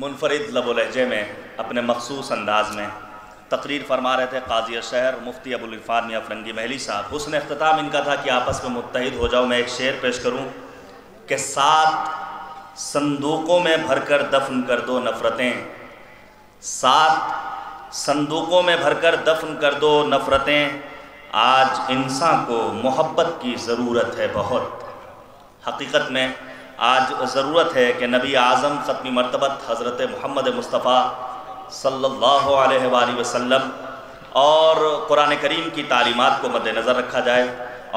منفرد لب و لہجے میں اپنے مخصوص انداز میں تقریر فرما رہے تھے قاضی شہر مفتی ابوالعرفان میاں فرنگی محلی صاحب۔ حسن اختتام ان کا تھا کہ آپس میں متحد ہو جاؤ۔ میں ایک شعر پیش کروں کہ 7 صندوقوں میں بھر کر دفن کر دو نفرتیں، 7 صندوقوں میں بھر کر دفن کر دو نفرتیں، آج انسان کو محبت کی ضرورت ہے بہت۔ حقیقت میں آج ضرورت ہے کہ نبی اعظم ختمی مرتبت حضرت محمد مصطفیٰ صلی اللہ علیہ وآلہ وسلم اور قرآن کریم کی تعلیمات کو مد نظر رکھا جائے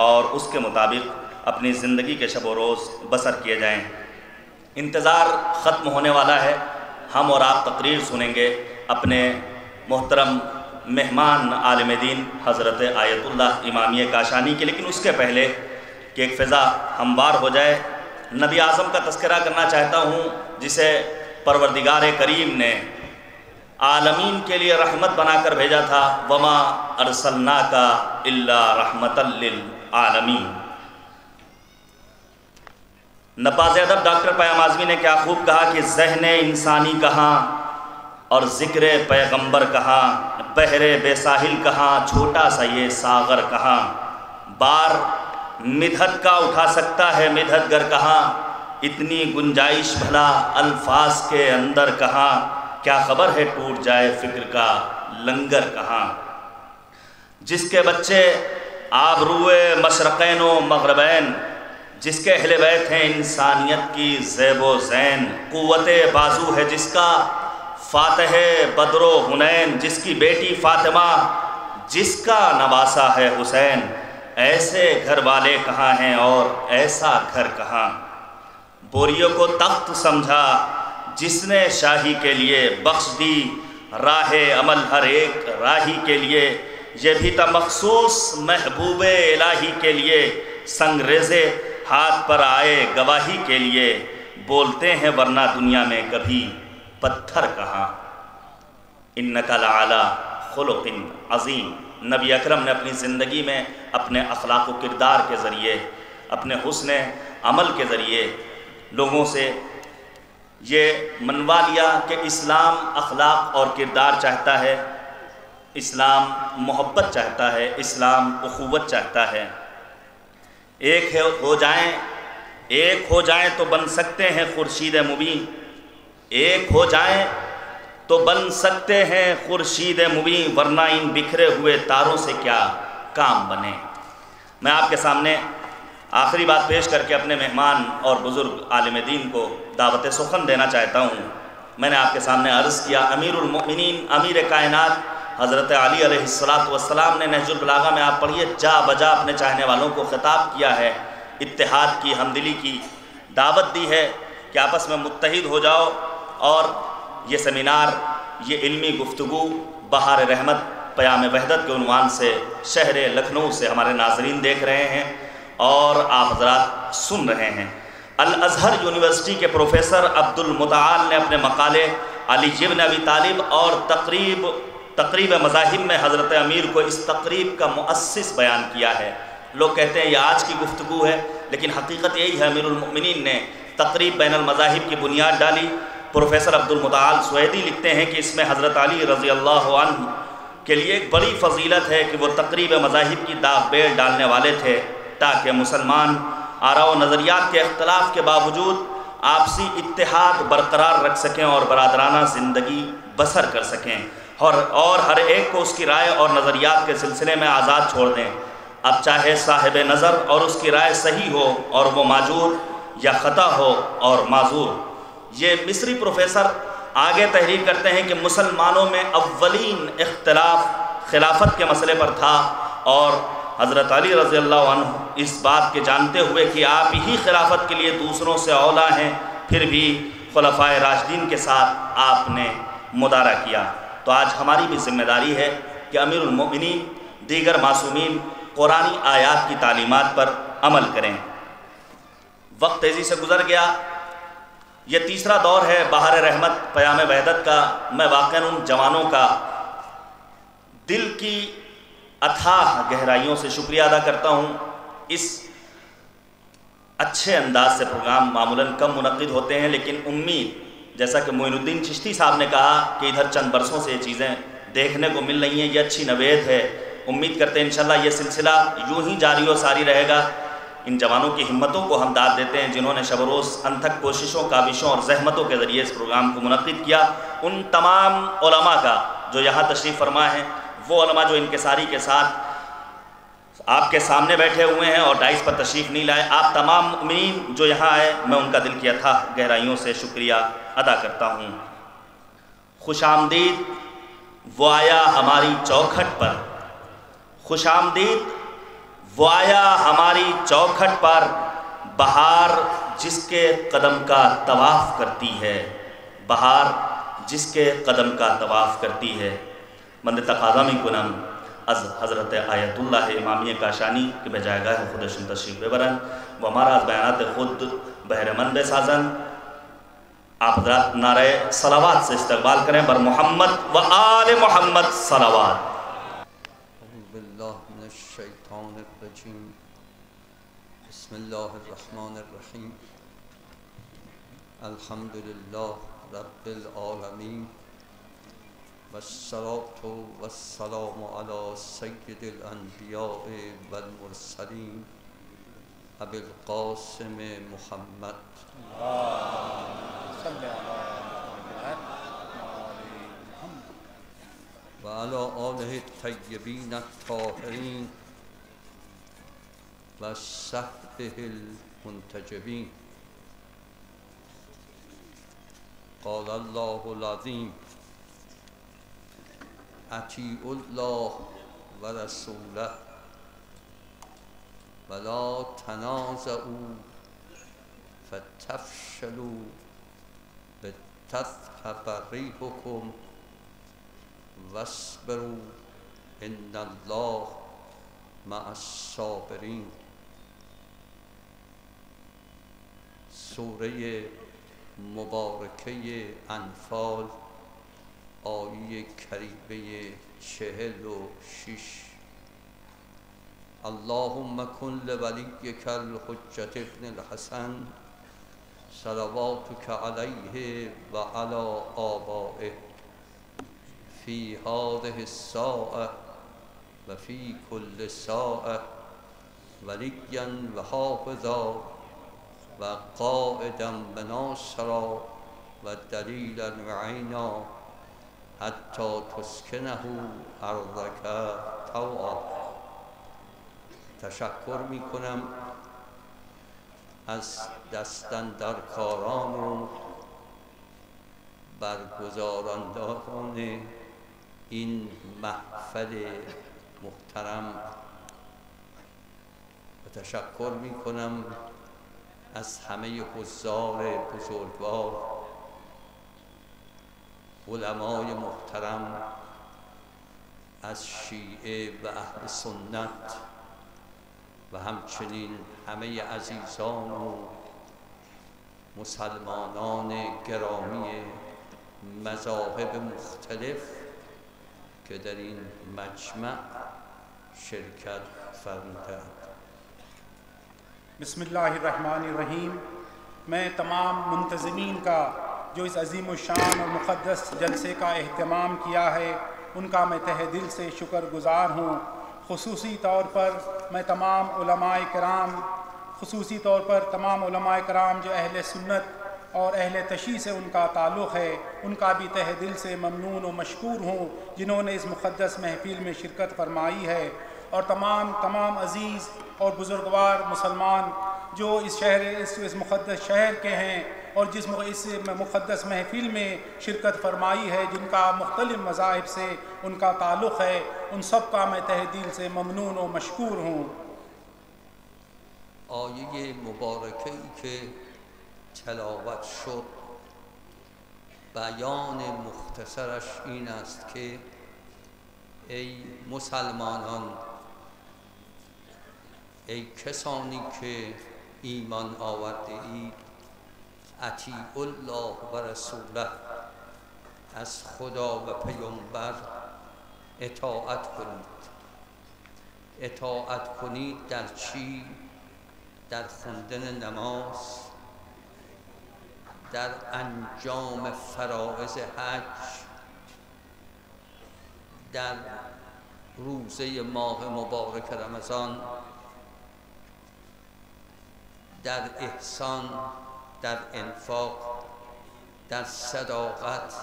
اور اس کے مطابق اپنی زندگی کے شب و روز بسر کیے جائیں۔ انتظار ختم ہونے والا ہے، ہم اور آپ تقریر سنیں گے اپنے محترم مہمان عالم دین حضرت آیت اللہ امامیہ کاشانی کے، لیکن اس کے پہلے کہ ایک فضا ہموار ہو جائے، نبی اعظم کا تذکرہ کرنا چاہتا ہوں جسے پروردگار کریم نے عالمین کے لیے رحمت بنا کر بھیجا تھا، وما ارسلناک الا رحمتا للعالمین۔ نپاز ادب ڈاکٹر پیام اعظمی نے کیا خوب کہا کہ ذہن انسانی کہاں اور ذکر پیغمبر کہاں، بحر بے ساحل کہاں، چھوٹا سا یہ ساغر کہاں، بار مدحت کا اٹھا سکتا ہے مدحت گر کہاں، اتنی گنجائش بھلا الفاظ کے اندر کہاں، کیا خبر ہے ٹوٹ جائے فکر کا لنگر کہاں۔ جس کے بچے آبروئے مشرقین و مغربین، جس کے اہل بیت ہیں انسانیت کی زیب و زین، قوت بازو ہے جس کا فاتح بدر و حنین، جس کی بیٹی فاطمہ جس کا نواسا ہے حسین، ایسے گھر والے کہاں ہیں اور ایسا گھر کہاں۔ بوریوں کو تخت سمجھا جس نے شاہی کے لیے، بخش دی راہ عمل ہر ایک راہی کے لیے، یہ بھی تھا مخصوص محبوب الہی کے لیے، سنگریزے ہاتھ پر آئے گواہی کے لیے، بولتے ہیں ورنہ دنیا میں کبھی پتھر کہاں۔ انک لعلی خلق عظیم۔ نبی اکرم نے اپنی زندگی میں اپنے اخلاق و کردار کے ذریعے، اپنے حسن عمل کے ذریعے لوگوں سے یہ منوا لیا کہ اسلام اخلاق اور کردار چاہتا ہے، اسلام محبت چاہتا ہے، اسلام اخوت چاہتا ہے۔ ایک ہو جائیں تو بن سکتے ہیں خورشید مبین، ایک ہو جائیں تو بن سکتے ہیں خورشید مبین، ورنہ ان بکھرے ہوئے تاروں سے کیا کام بنے۔ میں آپ کے سامنے آخری بات پیش کر کے اپنے مہمان اور بزرگ عالم دین کو دعوت سخن دینا چاہتا ہوں۔ میں نے آپ کے سامنے عرض کیا امیر المؤمنین امیر کائنات حضرت علی علیہ السلام نے نہج البلاغہ میں آپ پڑھیے جا بجا اپنے چاہنے والوں کو خطاب کیا ہے، اتحاد کی، ہمدلی کی دعوت دی ہے کہ آپس میں متحد ہو جاؤ۔ اور یہ سیمینار، یہ علمی گفتگو بہار رحمت پیام وحدت کے عنوان سے شہر لکھنؤ سے ہمارے ناظرین دیکھ رہے ہیں اور آپ حضرات سن رہے ہیں۔ الازہر یونیورسٹی کے پروفیسر عبد المتعال نے اپنے مقالے علی بن ابی طالب اور تقریب مذاہب میں حضرت امیر کو اس تقریب کا مؤسس بیان کیا ہے۔ لوگ کہتے ہیں یہ آج کی گفتگو ہے، لیکن حقیقت یہی ہے امیر المؤمنین نے تقریب بین المذاہب کی بنیاد ڈالی۔ پروفیسر عبد المتعال سویدی لکھتے ہیں کہ اس میں حضرت علی رضی اللہ عنہ کے لیے ایک بڑی فضیلت ہے کہ وہ تقریب مذاہب کی داغ بیل ڈالنے والے تھے، تاکہ مسلمان آراء و نظریات کے اختلاف کے باوجود آپسی اتحاد برقرار رکھ سکیں اور برادرانہ زندگی بسر کر سکیں، اور ہر ایک کو اس کی رائے اور نظریات کے سلسلے میں آزاد چھوڑ دیں، اب چاہے صاحب نظر اور اس کی رائے صحیح ہو اور وہ معجور، یا خطا ہو اور معذور۔ یہ مصری پروفیسر آگے تحریر کرتے ہیں کہ مسلمانوں میں اولین اختلاف خلافت کے مسئلے پر تھا، اور حضرت علی رضی اللہ عنہ اس بات کے جانتے ہوئے کہ آپ ہی خلافت کے لیے دوسروں سے اولیٰ ہیں، پھر بھی خلفائے راشدین کے ساتھ آپ نے مدارہ کیا۔ تو آج ہماری بھی ذمہ داری ہے کہ امیر المؤمنین دیگر معصومین قرآنی آیات کی تعلیمات پر عمل کریں۔ وقت تیزی سے گزر گیا، یہ تیسرا دور ہے بہار رحمت پیام وحدت کا۔ میں واقعاً ان جوانوں کا دل کی اتھاہ گہرائیوں سے شکریہ ادا کرتا ہوں۔ اس اچھے انداز سے پروگرام معمولاً کم منعقد ہوتے ہیں، لیکن امید جیسا کہ معین الدین چشتی صاحب نے کہا کہ ادھر چند برسوں سے یہ چیزیں دیکھنے کو مل رہی ہیں، یہ اچھی نوید ہے۔ امید کرتے ہیں انشاءاللہ یہ سلسلہ یوں ہی جاری و ساری رہے گا۔ ان جوانوں کی ہمتوں کو ہم داد دیتے ہیں جنہوں نے شب و روز انتھک کوششوں، کاوشوں اور زحمتوں کے ذریعے اس پروگرام کو منعقد کیا۔ ان تمام علماء کا جو یہاں تشریف فرما ہیں، وہ علماء جو انکساری کے ساتھ آپ کے سامنے بیٹھے ہوئے ہیں اور ڈائس پر تشریف نہیں لائے، آپ تمام مؤمنین جو یہاں آئے، میں ان کا دل کی اتھا گہرائیوں سے شکریہ ادا کرتا ہوں۔ خوش آمدید وہ آیا ہماری چوکھٹ پر، خوش آمدید وہ آیا ہماری چوکھٹ پر، بہار جس کے قدم کا طواف کرتی ہے، بہار جس کے قدم کا طواف کرتی ہے۔ مند تقاضا می کنم از حضرت آیت اللہ امامیہ کاشانی کہ بجائے گاہ خودشن تشریف ببرن و ہمارا از بیانات خود بہرمند بسازن۔ آپ حضرات نعرہ صلوات سے استقبال کریں بر محمد و آل محمد صلوات۔ اعوذ باللہ من الشیطان الرجیم، بسم اللہ الرحمن الرحیم، الحمدللہ رب العالمین، والصلاة والسلام علی سید الانبیاء والمرسلین ابی القاسم محمد وعلى آله الطيبين الطاهرين وصحبه المنتجبين. قال الله العظيم اطیعوا الله ورسوله ولا تنازعوا فتفشلوا وتذهب ريحكم واصبروا ان الله مع الصابرین. سوره مبارکه انفال آیه کریمه 46. اللهم کن لولیک الحجة ابن الحسن صلواتک علیه و علی آبائه فی هذه الساعة و فی کل ساعة ولیا و حافظا و قائدا و ناصرا و دلیلا و عینا حتی تسکنه ارضک طوعا. تشکر می کنم از دستاندرکاران و برگزارندگان این محفل محترم و تشکر می کنم از همه حضار بزرگوار، علمای محترم از شیعه و اهل سنت و همچنین همه عزیزان و مسلمانان گرامی مذاهب مختلف که در این مجمع شرکت فرمودند. بسم اللہ الرحمن الرحیم. میں تمام منتظمین کا جو اس عظیم الشان اور مقدس جلسے کا اہتمام کیا ہے ان کا میں تہ دل سے شکر گزار ہوں. خصوصی طور پر میں تمام علماء کرام جو اہل سنت اور اہل تشیع سے ان کا تعلق ہے ان کا بھی تہ دل سے ممنون و مشکور ہوں جنہوں نے اس مقدس محفل میں شرکت فرمائی ہے. اور تمام عزیز اور بزرگوار مسلمان جو اس مقدس شہر کے ہیں اور اس مقدس محفل میں شرکت فرمائی ہے، جن کا مختلف مذاہب سے ان کا تعلق ہے، ان سب کا میں تہ دل سے ممنون و مشکور ہوں. آیه مبارکه‌ای که تلاوت شد بیان مختصرش این است که ای مسلمانان، ای کسانی که ایمان آورده اید، اطیعوا الله و رسوله، از خدا و پیامبر اطاعت کنید. اطاعت کنید در چی؟ در خوندن نماز، در انجام فرائض حج، در روزه ماه مبارک رمضان، در احسان، در انفاق، در صداقت،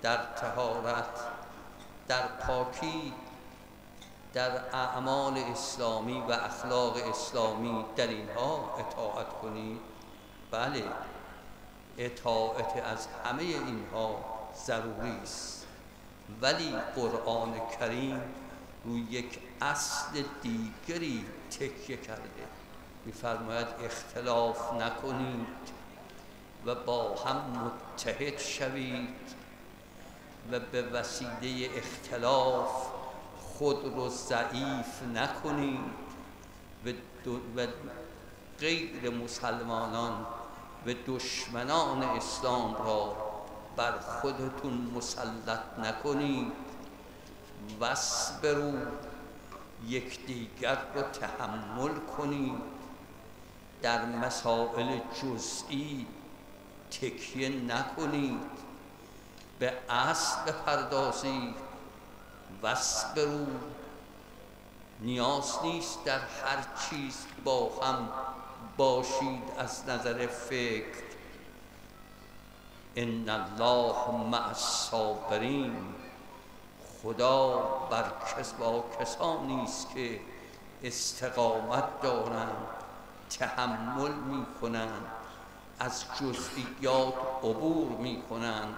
در طهارت، در پاکی، در اعمال اسلامی و اخلاق اسلامی در اینها اطاعت کنید. بله، اطاعت از همه اینها ضروری است، ولی قرآن کریم روی یک اصل دیگری تکیه کرده. می‌فرماید اختلاف نکنید و با هم متحد شوید و به وسیله اختلاف خود رو ضعیف نکنید و غیر مسلمانان و دشمنان اسلام را بر خودتون مسلط نکنید. واصبروا، یکدیگر رو تحمل کنید. در مسائل جزئی تکیه نکنید، به اصل بپردازید. واصبروا، نیاز نیست در هر چیز با هم باشید از نظر فکر. ان الله مع الصابرین، خدا با کسانی است که استقامت دارند، تحمل می‌کنند، از جزئیات عبور می‌کنند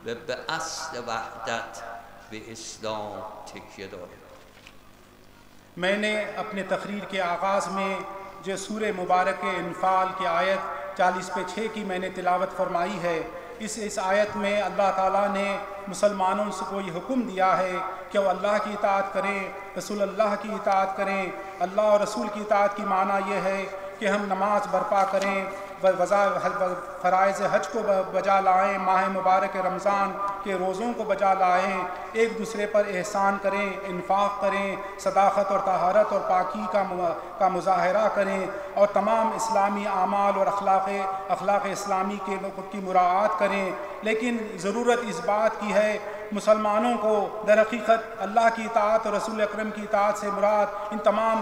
و به اصل وحدت به اسلام تکیه دارند. میں نے اپنے تقریر کے آغاز میں جو سورہ مبارک انفال کی آیت 40/6 کی میں نے تلاوت فرمائی ہے، اس آیت میں اللہ تعالیٰ نے مسلمانوں کو یہ حکم دیا ہے کہ وہ اللہ کی اطاعت کریں، رسول اللہ کی اطاعت کریں۔ اللہ اور رسول کی اطاعت کی معنی یہ ہے کہ ہم نماز برپا کریں، فرائض حج کو بجا لائیں، ماہ مبارک رمضان کے روزوں کو بجا لائیں، ایک دوسرے پر احسان کریں، انفاق کریں، صداقت اور طہارت اور پاکی کا مظاہرہ کریں، اور تمام اسلامی اعمال اور اخلاق اسلامی کی مراعات کریں۔ لیکن ضرورت اس بات کی ہے مسلمانوں کو در حقیقت اللہ کی اطاعت اور رسول اکرم کی اطاعت سے مراد ان تمام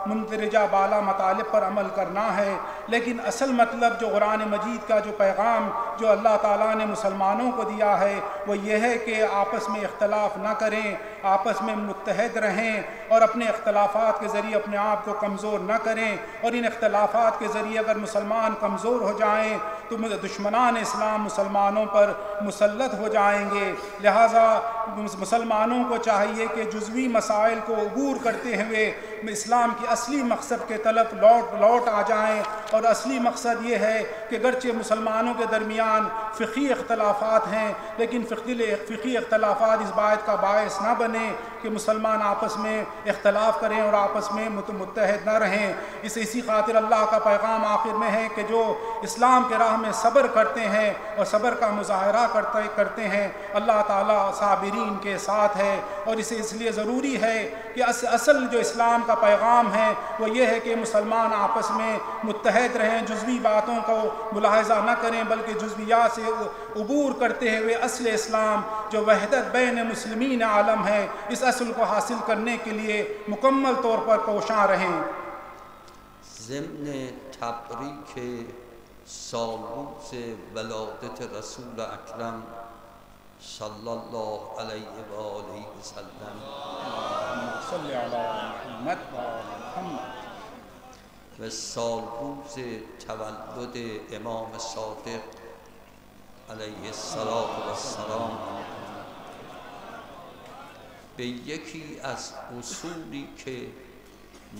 مندرجہ بالا مطالب پر عمل کرنا ہے، لیکن اصل مطلب جو قرآن مجید کا جو پیغام جو اللہ تعالیٰ نے مسلمانوں کو دیا ہے وہ یہ ہے کہ آپس میں اختلاف نہ کریں، آپس میں متحد رہیں اور اپنے اختلافات کے ذریعے اپنے آپ کو کمزور نہ کریں، اور ان اختلافات کے ذریعے اگر مسلمان کمزور ہو جائیں تو دشمنان اسلام مسلمانوں پر مسلط ہو جائیں گے۔ لہٰذا مسلمانوں کو چاہیے کہ جزوی مسائل کو عبور کرتے ہوئے اسلام کی اصلی مقصد کے طرف لوٹ آ جائیں، اور اصلی مقصد یہ ہے کہ گرچہ مسلمانوں کے درمیان فقہی اختلافات ہیں، لیکن فقہی اختلافات اس بات کا باعث نہ بنے کہ مسلمان آپس میں اختلاف کریں اور آپس میں متحد نہ رہیں۔ اسی خاطر اللہ کا پیغام آخر میں ہے کہ جو اسلام کے راہ میں صبر کرتے ہیں اور صبر کا مظاہرہ کرتے ہیں، اللہ تعالیٰ صابرین کے ساتھ ہے۔ اور اس لیے ضروری ہے کہ اصل جو اسلام کا پیغام ہے وہ یہ ہے کہ مسلمان آپس میں متحد رہیں، جزوی باتوں کو ملاحظہ نہ کریں، بلکہ جزویات سے عبور کرتے ہوئے اصل اسلام جو وحدت بین مسلمین عالم ہے، اس اصل کو حاصل کرنے کے لیے مکمل طور پر کوشاں رہیں۔ ضمن تبریک سالروز ولادت رسول اکرم صلی اللہ علیہ وآلہ وسلم، صلی علی محمد و آل محمد، و سالروز تولد امام صادق علیه السلام به یکی از اصولی که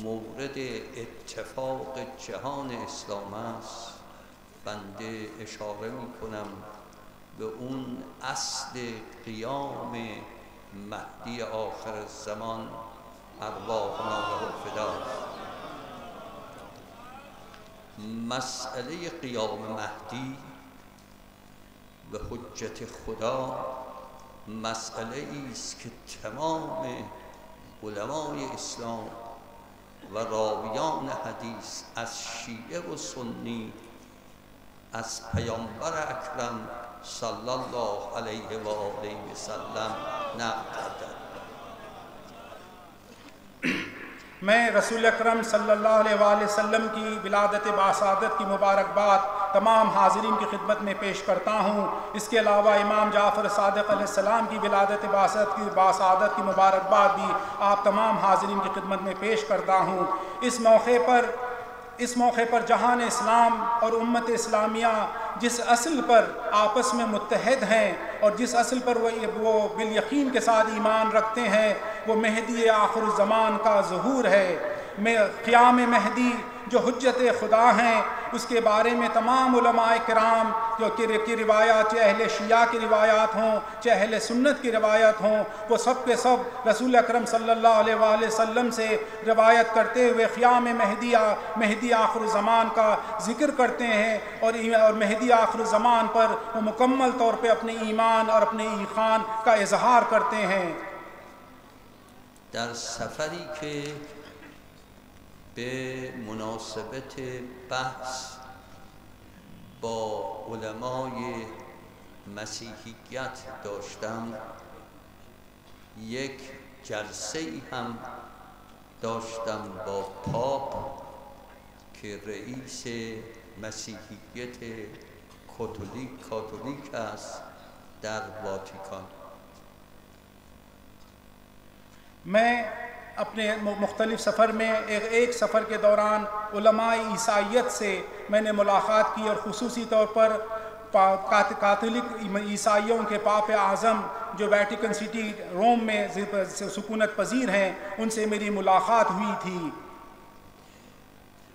مورد اتفاق جهان اسلام است بنده اشاره می کنم، به اون اصل قیام مهدی آخر الزمان ارواحنا له فدا. مسئله قیام مهدی و حجت خدا مسئله ایست که تمام علمای اسلام و راویان حدیث از شیعه و سنی از پیامبر اکرم صلی الله علیه و آله و سلم نقل کردند. میں رسول اکرم صلی اللہ علیہ وآلہ وسلم کی ولادت باسعادت کی مبارکباد تمام حاضرین کی خدمت میں پیش کرتا ہوں۔ اس کے علاوہ امام جعفر صادق علیہ السلام کی ولادت باسعادت کی مبارکباد بھی آپ تمام حاضرین کی خدمت میں پیش کرتا ہوں۔ اس موقع پر جہان اسلام اور امت اسلامیہ جس اصل پر آپس میں متحد ہیں اور جس اصل پر وہ بالیقین کے ساتھ ایمان رکھتے ہیں، وہ مہدی آخر الزمان کا ظہور ہے۔ قیام مہدی جو حجت خدا ہیں، اس کے بارے میں تمام علماء کرام کی روایات، چاہے اہل شیعہ کی روایات ہوں، چاہے اہل سنت کی روایات ہوں، وہ سب کے سب رسول اکرم صلی اللہ علیہ وآلہ وسلم سے روایت کرتے ہوئے قیام مہدی آخر الزمان کا ذکر کرتے ہیں، اور مہدی آخر الزمان پر وہ مکمل طور پہ اپنے ایمان اور اپنے ایقان کا اظہار کرتے ہیں۔ در سفری که به مناسبت بحث با علمای مسیحیت داشتم، یک جلسه ای هم داشتم با پاپ که رئیس مسیحیت کاتولیک است در واتیکان۔ میں اپنے مختلف سفر میں ایک سفر کے دوران علماء عیسائیت سے میں نے ملاقات کی، اور خصوصی طور پر کاتولک عیسائیوں کے پاپ اعظم جو ویٹیکن سٹی روم میں سکونت پذیر ہیں، ان سے میری ملاقات ہوئی تھی۔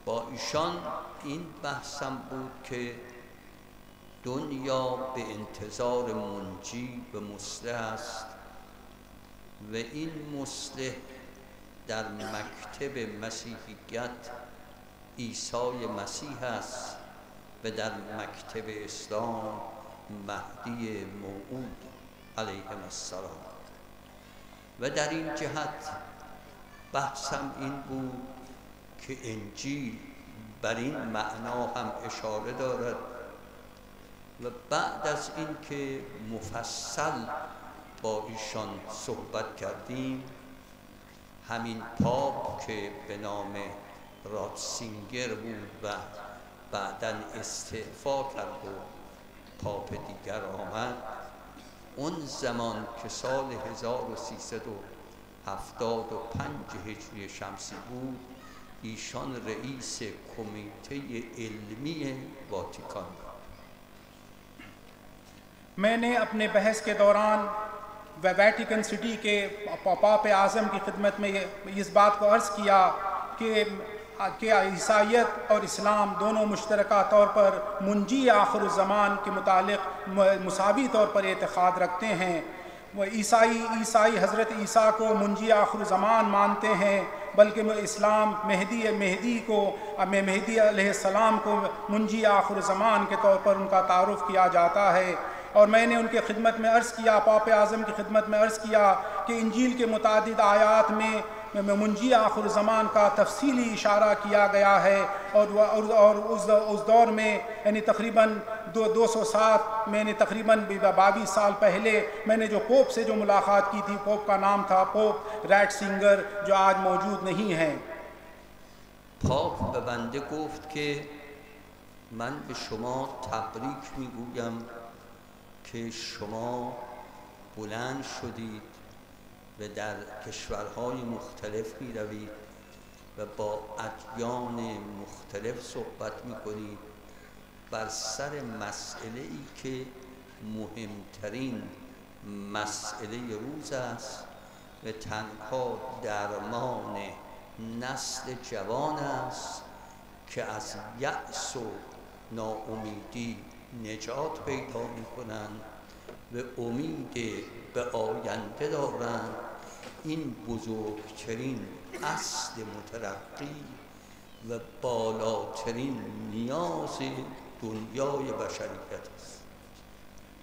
با ایشان این بحثم بود که دنیا به انتظار منجی و مصلح است و این مصلح در مکتب مسیحیت عیسی مسیح است و در مکتب اسلام مهدی موعود علیه السلام. و در این جهت بحثم این بود که انجیل بر این معنا هم اشاره دارد، و بعد از این که مفصل با ایشان صحبت کردیم، همین پاپ که به نام راتسینگر بود و بعداً استعفا کرد و پاپ دیگر آمد، اون زمان که سال 1375 هجری شمسی بود، ایشان رئیس کمیته علمی واتیکان بود۔ میں نے اپنے بحث کے دوران ویٹیکن سٹی کے پاپ اعظم کی خدمت میں اس بات کو عرض کیا کہ عیسائیت اور اسلام دونوں مشترکہ طور پر منجی آخر الزمان کے متعلق مساوی طور پر اعتقاد رکھتے ہیں۔ وہ عیسائی حضرت عیسیٰ کو منجی آخر الزمان مانتے ہیں، بلکہ اسلام مہدی علیہ السلام کو منجی آخر الزمان کے طور پر ان کا تعارف کیا جاتا ہے۔ اور میں نے ان کے خدمت میں عرض کیا، پاپ اعظم کی خدمت میں عرض کیا کہ انجیل کے متعدد آیات میں منجی آخر الزمان کا تفصیلی اشارہ کیا گیا ہے، اور اس دور میں یعنی تقریباً 207 میں نے تقریباً 22 سال پہلے میں نے جو پوپ سے جو ملاقات کی تھی، پوپ کا نام تھا پوپ راتسینگر، جو آج موجود نہیں ہیں۔ پاپ به بنده گفت که من به شما تبریک میگویم که شما بلند شدید و در کشورهای مختلف می روید و با ادیان مختلف صحبت می کنید بر سر مسئله ای که مهمترین مسئله روز است و تنها درمان نسل جوان است که از یأس و ناامیدی نجات پیدا می کنند و امید به آینده دارند. این بزرگترین اصل مترقی و بالاترین نیاز دنیای بشریت است.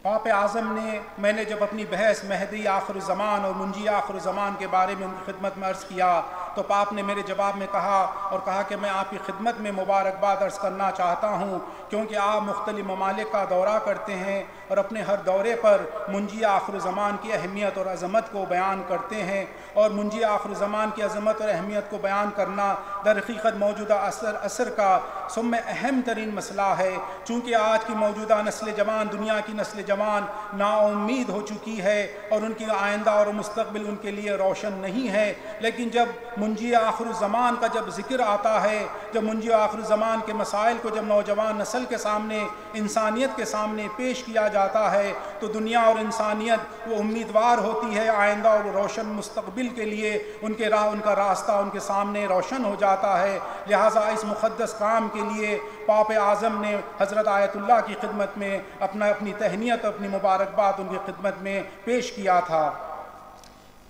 پاپ اعظم نے، میں نے جب اپنی بحث مہدی آخر الزمان اور منجی آخر الزمان کے بارے میں ان کی خدمت میں عرض کیا تو آپ نے میرے جواب میں کہا کہ میں آپ کی خدمت میں مبارکباد عرض کرنا چاہتا ہوں، کیونکہ آپ مختلف ممالک کا دورہ کرتے ہیں اور اپنے ہر دورے پر منجی آخر زمان کی اہمیت اور عظمت کو بیان کرتے ہیں، اور منجی آخر زمان کی عظمت اور اہمیت کو بیان کرنا در حقیقت موجودہ عصر کا سب میں اہم ترین مسئلہ ہے، چونکہ آج کی موجودہ نسل جوان، دنیا کی نسل جوان نا امید ہو چکی ہے اور ان کی آئندہ اور مستقبل ان کے لیے روشن نہیں ہے۔ لیکن جب منجی آخر الزمان کا جب ذکر آتا ہے، جب منجی آخر الزمان کے مسائل کو جب نوجوان نسل کے سامنے، انسانیت کے سامنے پیش کیا جاتا ہے، تو دنیا اور انسانیت وہ امیدوار ہوتی ہے آئندہ اور روشن مستقبل کے لیے، ان کا راستہ ان کے سامنے روشن ہو جاتا ہے۔ لہٰذا اس مقدس کام کے لیے پاپ اعظم نے حضرت آیت اللہ کی خدمت میں اپنی تہنیت، اپنی مبارکباد ان کی خدمت میں پیش کیا تھا۔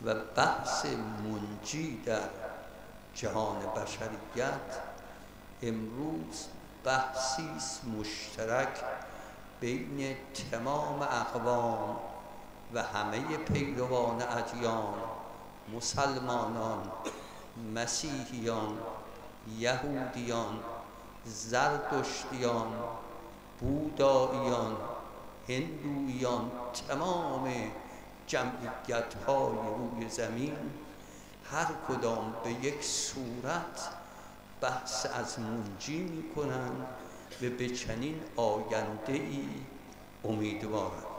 و بحث منجی در جهان بشریت امروز بحثی است مشترک بین تمام اقوام و همه پیروان ادیان، مسلمانان، مسیحیان، یهودیان، زرتشتیان، بوداییان، هندویان، تمام جمعیت های روی زمین هر کدام به یک صورت بحث از منجی می کنند و به چنین آینده ای امیدوارند۔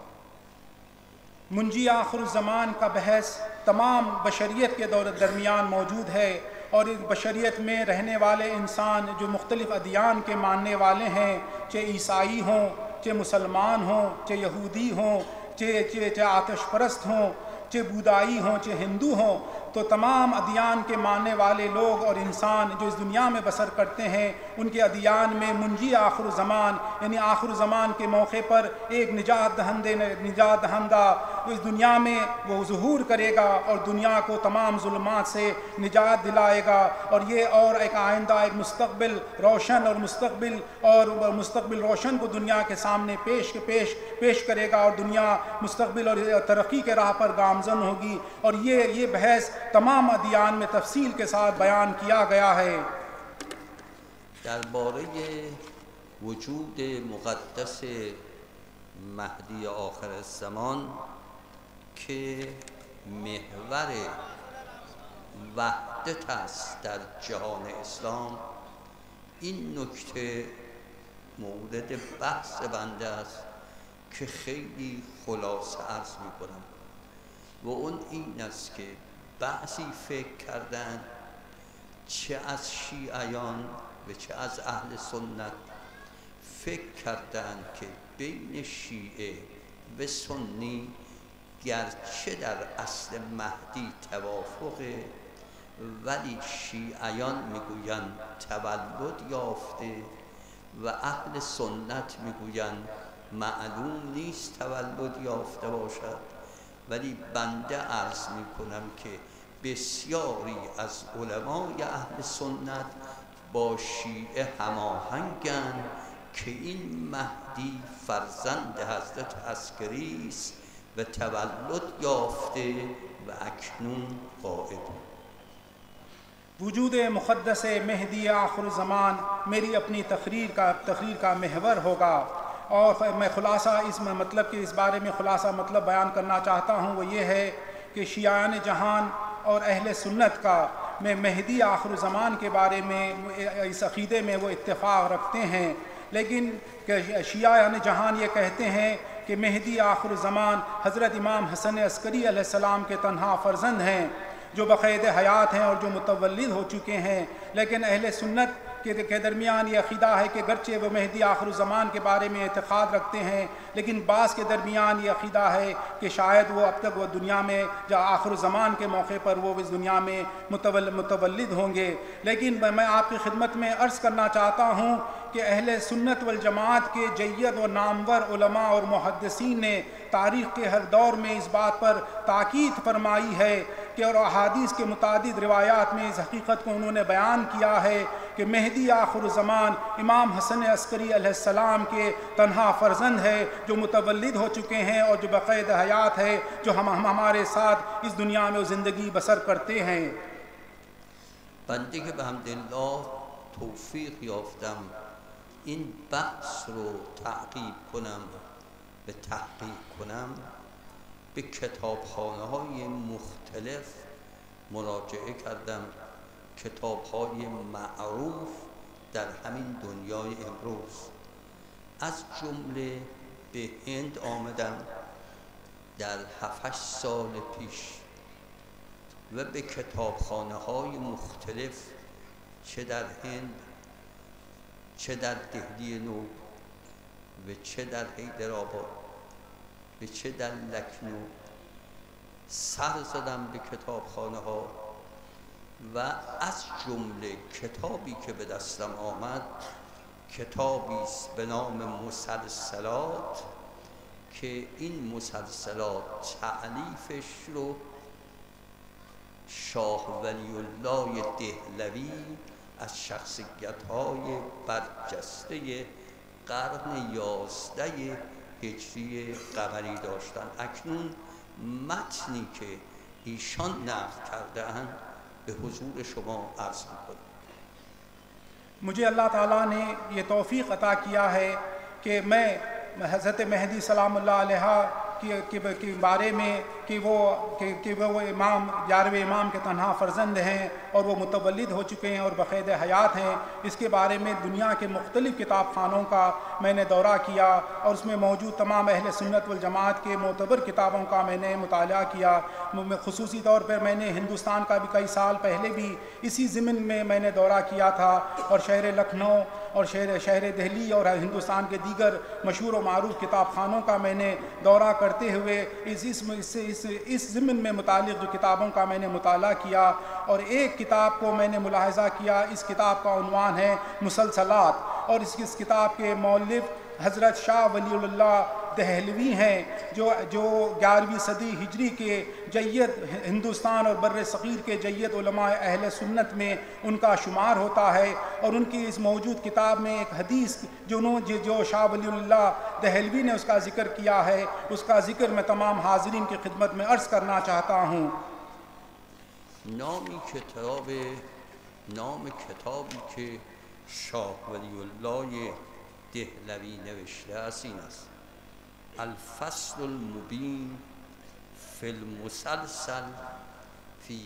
منجی آخر الزمان کا بحث تمام بشریت کے درمیان موجود ہے، اور اس بشریت میں رہنے والے انسان جو مختلف ادیان کے ماننے والے ہیں، چاہے عیسائی ہوں، چاہے مسلمان ہوں، چاہے یہودی ہوں، چاہے آتش پرست ہوں، چاہے بودائی ہوں، چاہے ہندو ہوں، تو تمام ادیان کے ماننے والے لوگ اور انسان جو اس دنیا میں بسر کرتے ہیں، ان کے ادیان میں منجی آخر الزمان یعنی آخر الزمان کے موقع پر ایک نجات دہندہ اس دنیا میں وہ ظہور کرے گا اور دنیا کو تمام ظلمات سے نجات دلائے گا، اور یہ اور ایک آئندہ ایک مستقبل روشن اور مستقبل روشن کو دنیا کے سامنے پیش کرے گا، اور دنیا مستقبل اور ترقی کے راہ پر گامزن ہوگی، اور یہ بحث تمام ادیان میں تفصیل کے ساتھ بیان کیا گیا ہے۔ درباره وجود مقدس مهدی آخر الزمان که محور وحدت است در جهان اسلام، این نکته مورد بحث بنده است که خیلی خلاصه عرض می کنم، و اون این است که بعضی فکر کردن چه از شیعیان و چه از اهل سنت فکر کردن که بین شیعه و سنی گرچه در اصل مهدی توافقه، ولی شیعیان میگویند تولد یافته و اهل سنت میگویند معلوم نیست تولد یافته باشد. ولی بنده عرض میکنم که بسیاری از علمای اهل سنت با شیعه هماهنگند که این مهدی فرزند حضرت عسکری است و تولد یافته و اکنون قائم۔ وجود مقدس مہدی آخر الزمان میری اپنی تقریر کا محور ہوگا، اور میں خلاصہ اس بارے میں خلاصہ مطلب بیان کرنا چاہتا ہوں، وہ یہ ہے کہ شیعیان جہان اور اہل سنت کا میں مہدی آخر الزمان کے بارے میں اس عقیدے میں وہ اتفاق رکھتے ہیں، لیکن شیعیان جہان یہ کہتے ہیں کہ مہدی آخر الزمان حضرت امام حسن عسکری علیہ السلام کے تنہا فرزند ہیں جو بقید حیات ہیں اور جو متولد ہو چکے ہیں، لیکن اہل سنت کے درمیان یہ عقیدہ ہے کہ گرچہ وہ مہدی آخر الزمان کے بارے میں اعتقاد رکھتے ہیں، لیکن بعض کے درمیان یہ عقیدہ ہے کہ شاید وہ اب تک وہ دنیا میں جو آخر الزمان کے موقع پر وہ اس دنیا میں متولد ہوں گے۔ لیکن میں آپ کی خدمت میں عرض کرنا چاہتا ہوں کہ اہل سنت والجماعت کے جید و نامور علماء اور محدثین نے تاریخ کے ہر دور میں اس بات پر تاکید فرمائی ہے کہ اور احادیث کے متعدد روایات میں اس حقیقت کو انہوں نے بیان کیا ہے کہ مہدی آخر الزمان امام حسن عسکری علیہ السلام کے تنہا فرزند ہے جو متولد ہو چکے ہیں اور جو بقید حیات ہے، جو ہم ہمارے ساتھ اس دنیا میں زندگی بسر کرتے ہیں۔ بنده که به حمدالله توفیق یافتم این بحث رو تعقیب کنم به تحقیق کنم، به کتابخانه‌های مختلف مراجعه کردم، کتاب‌های معروف در همین دنیای امروز. از جمله به هند آمدم در 7-8 سال پیش و به کتابخانه‌های مختلف چه در هند، چه در دهلی نو و چه در حیدرآباد و چه در لکنو سر زدم به کتابخانه‌ها و از جمله کتابی که به دستم آمد کتابی است به نام مسلسلات که این مسلسلات تألیفش رو شاه ولی الله دهلوی از شخصیت‌های برجسته قرن 11 هجری قمری داشتن. اکنون متنی که ایشان نقل کرده‌اند به حضور شما عرض می‌کنم. مجھے اللہ تعالیٰ نے یہ توفیق عطا کیا ہے کہ میں حضرت مہدی سلام اللہ علیہ کے بارے میں کہ وہ امام 11ویں امام کے تنہا فرزند ہیں اور وہ متولد ہو چکے ہیں اور بقید حیات ہیں، اس کے بارے میں دنیا کے مختلف کتاب خانوں کا میں نے دورہ کیا اور اس میں موجود تمام اہل سنت والجماعت کے معتبر کتابوں کا میں نے مطالعہ کیا۔ خصوصی طور پر میں نے ہندوستان کا بھی کئی سال پہلے بھی اسی ضمن میں نے دورہ کیا تھا اور شہر لکھنؤ اور شہر دہلی اور ہندوستان کے دیگر مشہور و معروف کتاب خانوں کا میں نے دورہ کرتے ہوئے اس ضمن میں متعلق جو کتابوں کا میں نے مطالعہ کیا اور ایک کتاب کو میں نے ملاحظہ کیا۔ اس کتاب کا عنوان ہے مسلسلات اور اس کتاب کے مؤلف حضرت شاہ ولی اللہ دہلوی ہیں جو 11ویں صدی ہجری کے جید ہندوستان اور بر صغیر کے جید علماء اہل سنت میں ان کا شمار ہوتا ہے، اور ان کی اس موجود کتاب میں ایک حدیث جو شاہ ولی اللہ دہلوی نے اس کا ذکر کیا ہے، اس کا ذکر میں تمام حاضرین کی خدمت میں عرض کرنا چاہتا ہوں۔ نام کتابی که شاه ولی الله دهلوی نوشته است این است: الفصل المبین فی المسلسل فی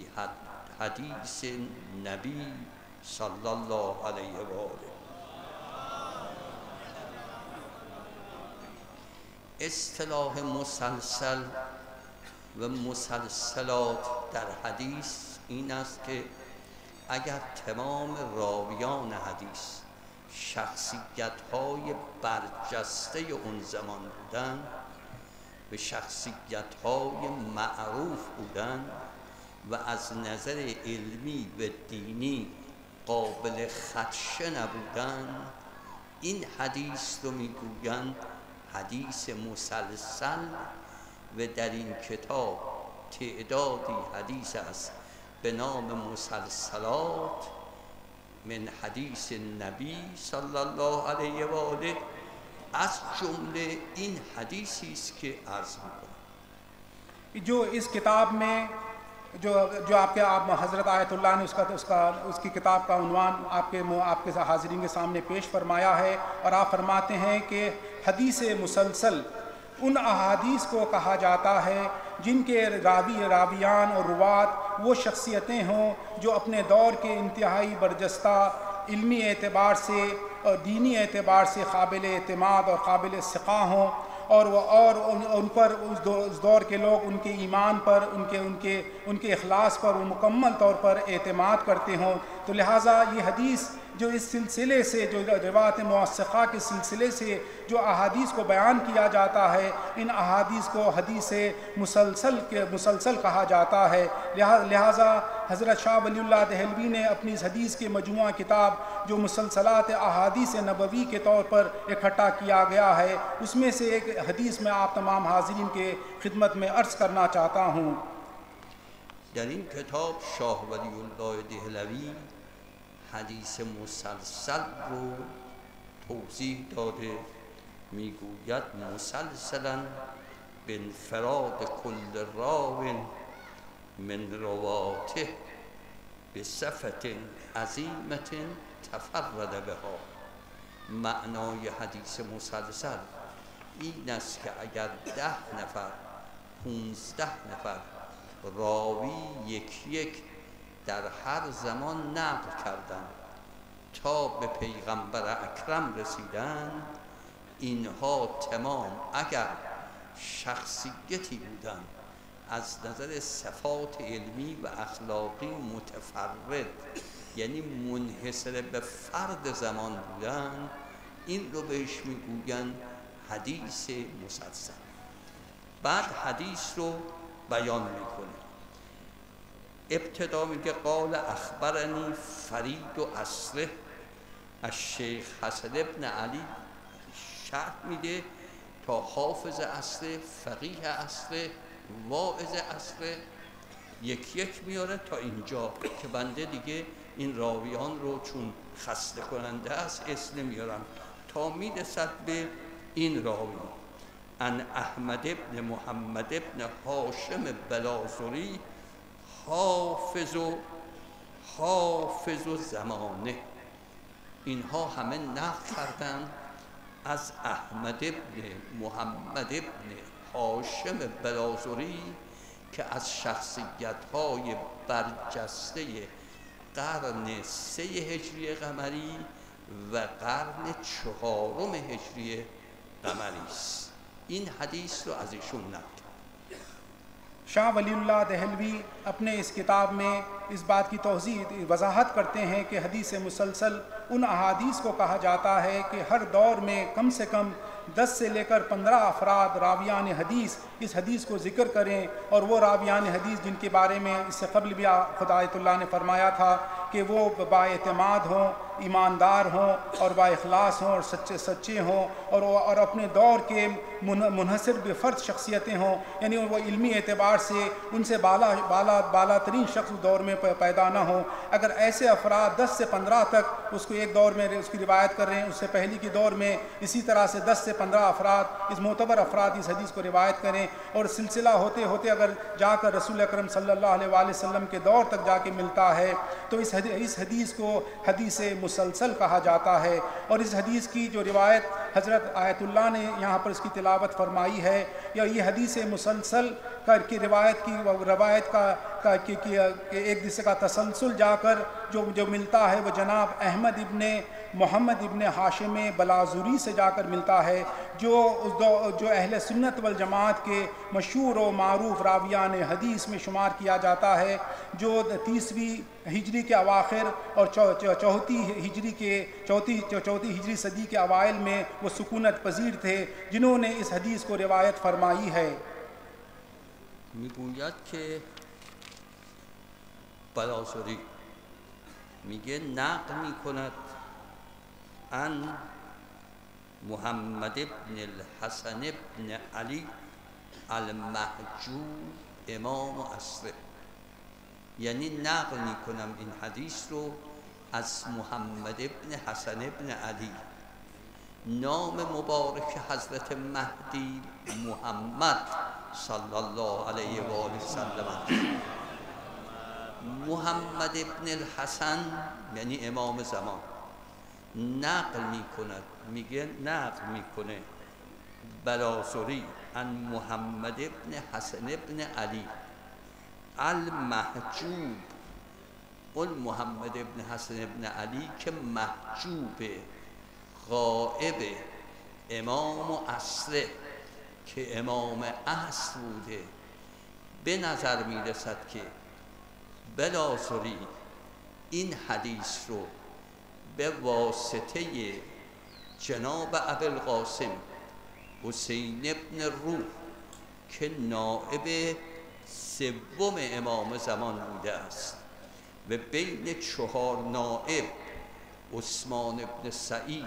حدیث نبی صلی الله علیه و آله. اصطلاح مسلسل و مسلسلات در حدیث این است که اگر تمام راویان حدیث شخصیت‌های برجسته اون زمان بودن و شخصیت‌های معروف بودن و از نظر علمی و دینی قابل خدشه نبودن، این حدیث رو میگویند حدیث مسلسل و در این کتاب تعدادی حدیث است به نام مسلسلات من حدیث نبی صلی الله علیه و آله. از جمله این حدیثی است که عرض می‌کنم. جو اس کتاب میں جو آپ حضرت آیت اللہ نے اس کی کتاب کا عنوان آپ کے حاضرین کے سامنے پیش فرمایا ہے، اور آپ فرماتے ہیں کہ حدیث مسلسل ان احادیث کو کہا جاتا ہے جن کے راویان اور روات وہ شخصیتیں ہوں جو اپنے دور کے انتہائی برجستہ علمی اعتبار سے اور دینی اعتبار سے قابل اعتماد اور قابل ثقہ ہوں، اور ان پر اس دور کے لوگ ان کے ایمان پر ان کے اخلاص پر وہ مکمل طور پر اعتماد کرتے ہوں۔ تو لہٰذا یہ حدیث جو اس سلسلے سے جو روایت موثقہ کے سلسلے سے جو احادیث کو بیان کیا جاتا ہے، ان احادیث کو حدیث مسلسل کہا جاتا ہے۔ لہٰذا حضرت شاہ ولی اللہ دہلوی نے اپنی اس حدیث کے مجموعہ کتاب جو مسلسلات احادیث نبوی کے طور پر اکٹھا کیا گیا ہے، اس میں سے ایک حدیث میں آپ تمام حاضرین کے خدمت میں عرض کرنا چاہتا ہوں۔ در این کتاب شاه ولی الله دهلوی حدیث مسلسل رو توضیح داده، میگوید مسلسلا بانفراد کل راو من رواته بصفت عظیمت تفرد بها. معنای حدیث مسلسل این است که اگر 10 نفر 15 نفر راوی یک در هر زمان نقل کردند تا به پیغمبر اکرم رسیدن، اینها تمام اگر شخصیتی بودند از نظر صفات علمی و اخلاقی متفرد، یعنی منحصر به فرد زمان بودن، این رو بهش میگوین حدیث مسلسل. بعد حدیث رو بیان میکنه. ابتدا میگه قال اخبرنی فرید و اصله از شیخ حسن ابن علی، شرح میده تا حافظ اصله، فقیه اصله، واعظ اصله، یک میاره تا اینجا که بنده دیگه این راویان رو چون خسته کننده است اسم نمیارم تا میرسد به این راوی. ان احمد ابن محمد ابن هاشم بلازری حافظ و زمانه. اینها همه نقل کردن از احمد ابن محمد ابن هاشم بلازری که از شخصیت‌های برجسته قرن 3 هجری قمری و قرن 4 هجری قمری است. این حدیث رو از ایشون نقل. شاہ ولی اللہ دہلوی اپنے اس کتاب میں اس بات کی وضاحت کرتے ہیں کہ حدیث مسلسل ان احادیث کو کہا جاتا ہے کہ ہر دور میں کم سے کم 10 سے لے کر 15 افراد راویان حدیث اس حدیث کو ذکر کریں، اور وہ راویان حدیث جن کے بارے میں اس سے قبل بھی خدا آیت اللہ نے فرمایا تھا کہ وہ با اعتماد ہوں، ایماندار ہوں اور با اخلاص ہوں اور سچے ہوں اور اپنے دور کے منحصر بے فرد شخصیتیں ہوں، یعنی وہ علمی اعتبار سے ان سے بالا ترین شخص دور میں پیدا نہ ہوں۔ اگر ایسے افراد 10 سے 15 تک اس کو ایک دور میں اس کی روایت کر رہے ہیں، اس سے پہلے کی دور میں اسی طرح سے 10 سے 15 افراد اس معتبر افراد اس حدیث کو روایت کریں، اور سلسلہ ہوتے ہوتے اگر جا کر رسول اکرم صلی اللہ علیہ وآلہ وسلم کے دور تک جا کے ملتا ہے تو اس حدیث کو حدیث مسلسل کہا جاتا ہے۔ اور اس حدیث کی جو روایت حضرت آیت اللہ نے یہاں پر اس کی تلاوت فرمائی ہے، یا یہ حدیث مسلسل کی روایت کا ایک دوسرے کا تسلسل جا کر جو ملتا ہے وہ جناب احمد ابن محمد ابن ہاشم بلازری سے جا کر ملتا ہے، جو اہل سنت والجماعت کے مشہور و معروف راویان حدیث میں شمار کیا جاتا ہے، جو 30ویں ہجری کے اواخر اور چوتھی ہجری صدی کے اوائل میں وہ سکونت پذیر تھے جنہوں نے اس حدیث کو روایت فرمائی ہے۔ میگوید که بلازری میگه نقل میکند ان محمد ابن الحسن ابن علی المحجوب امام عصره، یعنی نقل میکنم این حدیث رو از محمد ابن حسن ابن علی، نام مبارک حضرت مهدی محمد صلی الله علیه و آله وسلم. محمد ابن الحسن یعنی امام زمان نقل میکند، میگه نقل میکنه بلازری ان محمد ابن حسن ابن علی المحجوب، اون محمد ابن حسن ابن علی که محجوب غائب امام عصره که امام عصر بوده، به نظر میرسد که بلازری این حدیث رو به واسطه جناب ابوالقاسم حسین ابن روح که نائب سوم امام زمان بوده است و بین 4 نائب عثمان ابن سعید،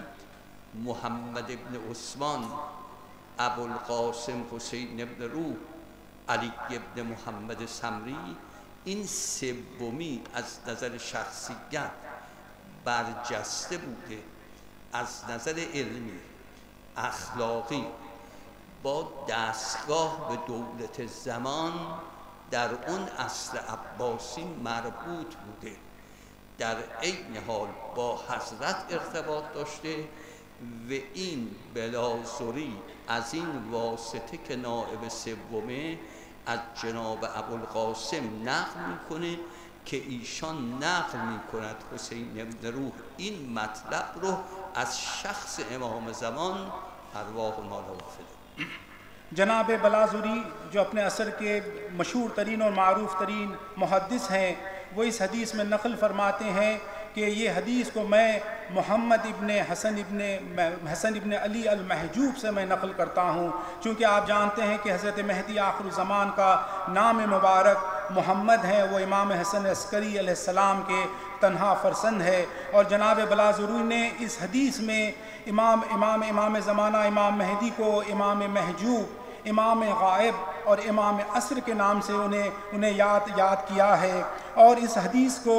محمد ابن عثمان، ابوالقاسم حسین ابن روح، علی ابن محمد سمری، این سومی از نظر شخصیت برجسته بوده، از نظر علمی اخلاقی با دستگاه به دولت زمان در اون عصر عباسی مربوط بوده. در عین حال با حضرت ارتباط داشته و این بلازوری از این واسطه که نائب سومه از جناب ابوالقاسم نقل میکنه که ایشان نقل میکند حسین ابن روح این مطلب رو از شخص امام زمان ارواح مالوافده. جناب بلازوری جو اپنے عصر کے مشہور ترین اور معروف ترین محدث ہیں، وہ اس حدیث میں نقل فرماتے ہیں کہ یہ حدیث کو میں محمد ابن حسن ابن علی المحجوب سے میں نقل کرتا ہوں، چونکہ آپ جانتے ہیں کہ حضرت مہدی آخر الزمان کا نام مبارک محمد ہے، وہ امام حسن عسکری علیہ السلام کے تنہا فرزند ہے، اور جناب بلازوری نے اس حدیث میں امام زمانہ امام مہدی کو امام محجوب، امام غائب اور امام عصر کے نام سے انہیں یاد کیا ہے، اور اس حدیث کو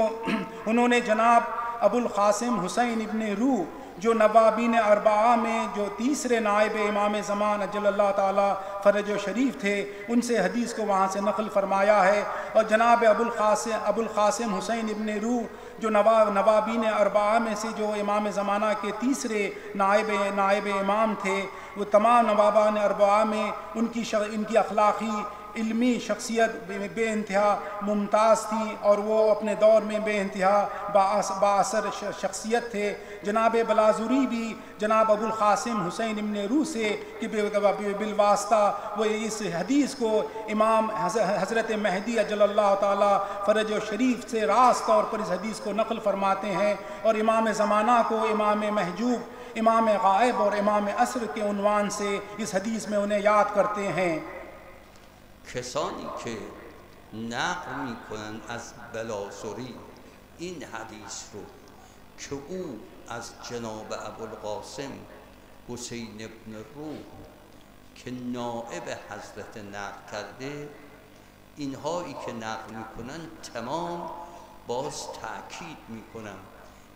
انہوں نے جناب ابو القاسم حسین ابن روح جو نوابین اربعہ میں جو تیسرے نائب امام زمان اجل اللہ تعالی فرج و شریف تھے، ان سے حدیث کو وہاں سے نقل فرمایا ہے، اور جناب ابو القاسم حسین ابن روح جو نوابین اربعہ میں سے جو امام زمانہ کے تیسرے نائب امام تھے، وہ تمام نوابان اربعہ میں ان کی اخلاقی علمی شخصیت بے انتہا ممتاز تھی، اور وہ اپنے دور میں بے انتہا بااثر شخصیت تھے۔ جناب بلازوری بھی جناب ابو القاسم حسین ابن روح سے کہ بالواسطہ وہ اس حدیث کو امام حضرت مہدی اجل اللہ تعالی فرج و شریف سے راست طور پر اس حدیث کو نقل فرماتے ہیں، اور امام زمانہ کو امام محجوب، امام غائب اور امام عصر کے عنوان سے اس حدیث میں انہیں یاد کرتے ہیں۔ کسانی که نقل میکنن از بلازوری این حدیث رو که او از جناب ابوالقاسم حسین ابن روح که نائب حضرت نقل کرده، اینهایی که نقل میکنن تمام باز تأکید میکنم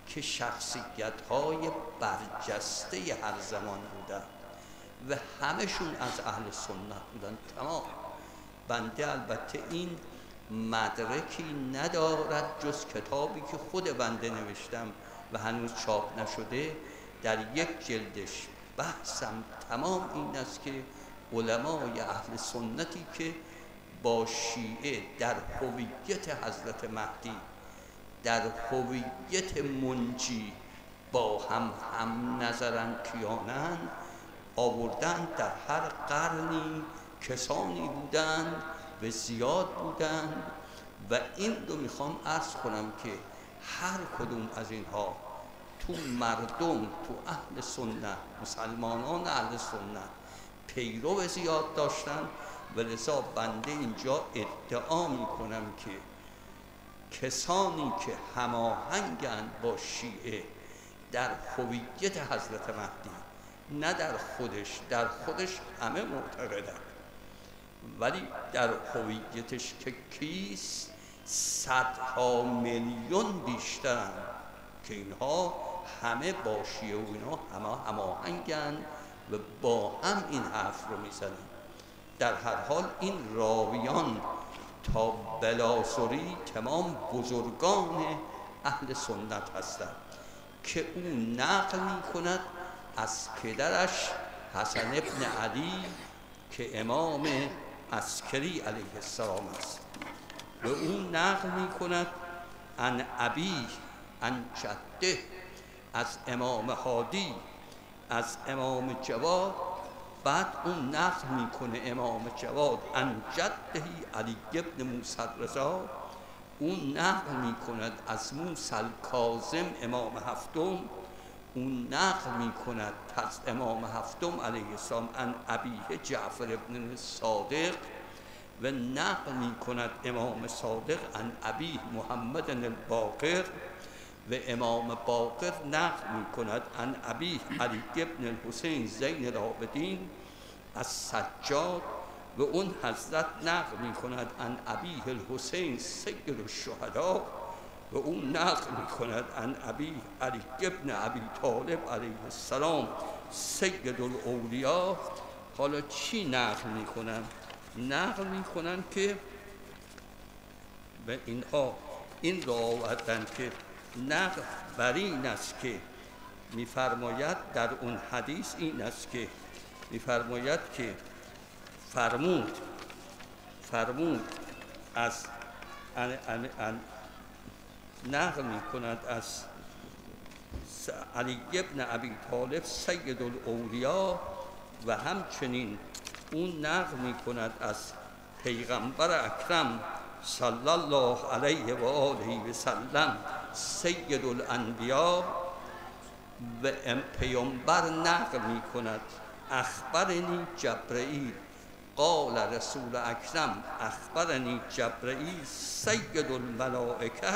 که شخصیت‌های برجسته هر زمان بودن و همشون از اهل سنت بودن تمام. بنده البته این مدرکی ندارد جز کتابی که خود بنده نوشتم و هنوز چاپ نشده، در یک جلدش بحثم تمام این است که علمای اهل سنتی که با شیعه در هویت حضرت مهدی، در هویت منجی با هم نظرن کیانن، آوردن در هر قرنی کسانی بودند و زیاد بودند، و این رو میخوام عرض کنم که هر کدوم از اینها تو مردم، تو اهل سنت، مسلمانان اهل سنت پیرو زیاد داشتن، و لذا بنده اینجا ادعا میکنم که کسانی که هماهنگند با شیعه در هویت حضرت مهدی، نه در خودش همه معتقدند، ولی در هویتش که کیست صدها میلیون بیشترن که اینها همه با شیعه و اینها هماهنگند و با هم این حرف رو میزنن. در هر حال این راویان تا بلازوری تمام بزرگان اهل سنت هستند که او نقل میکند از پدرش حسن ابن علی که امام عسکری علیه السلام است، و او نقل میکند عن ابی عن جده از امام هادی از امام جواد، بعد اون نقل میکنه امام جواد عن جده علی ابن موسی الرضا، اون نقل میکند از موسی الکاظم امام هفتم، اون نقل میکند از امام هفتم علیه السلام عن ابیه جعفر ابن صادق، و نقل میکند امام صادق عن ابیه محمد الباقر، و امام باقر نقل میکند عن ابیه علی ابن الحسین زین العابدین از سجاد، و اون حضرت نقل میکند عن ابیه الحسین سید الشهدا، و اون نقل میکند عن ابی علی ابن ابی طالب علیه السلام سید الاولیا. حالا چی نقل میکنن؟ نقل میکنن که به اینها این را آوردن که نقل بر این است که می‌فرماید در اون حدیث این است که می‌فرماید که فرمود از نقل می‌کند از علی ابن ابی طالب سید الاولیا و همچنین اون نقل می‌کند از پیغمبر اکرم صلی الله علیه و آله و سلم سید الانبیا و پیامبر نقل می‌کند اخبرنی جبرئیل قال رسول اکرم اخبرنی جبرئیل سید الملائکه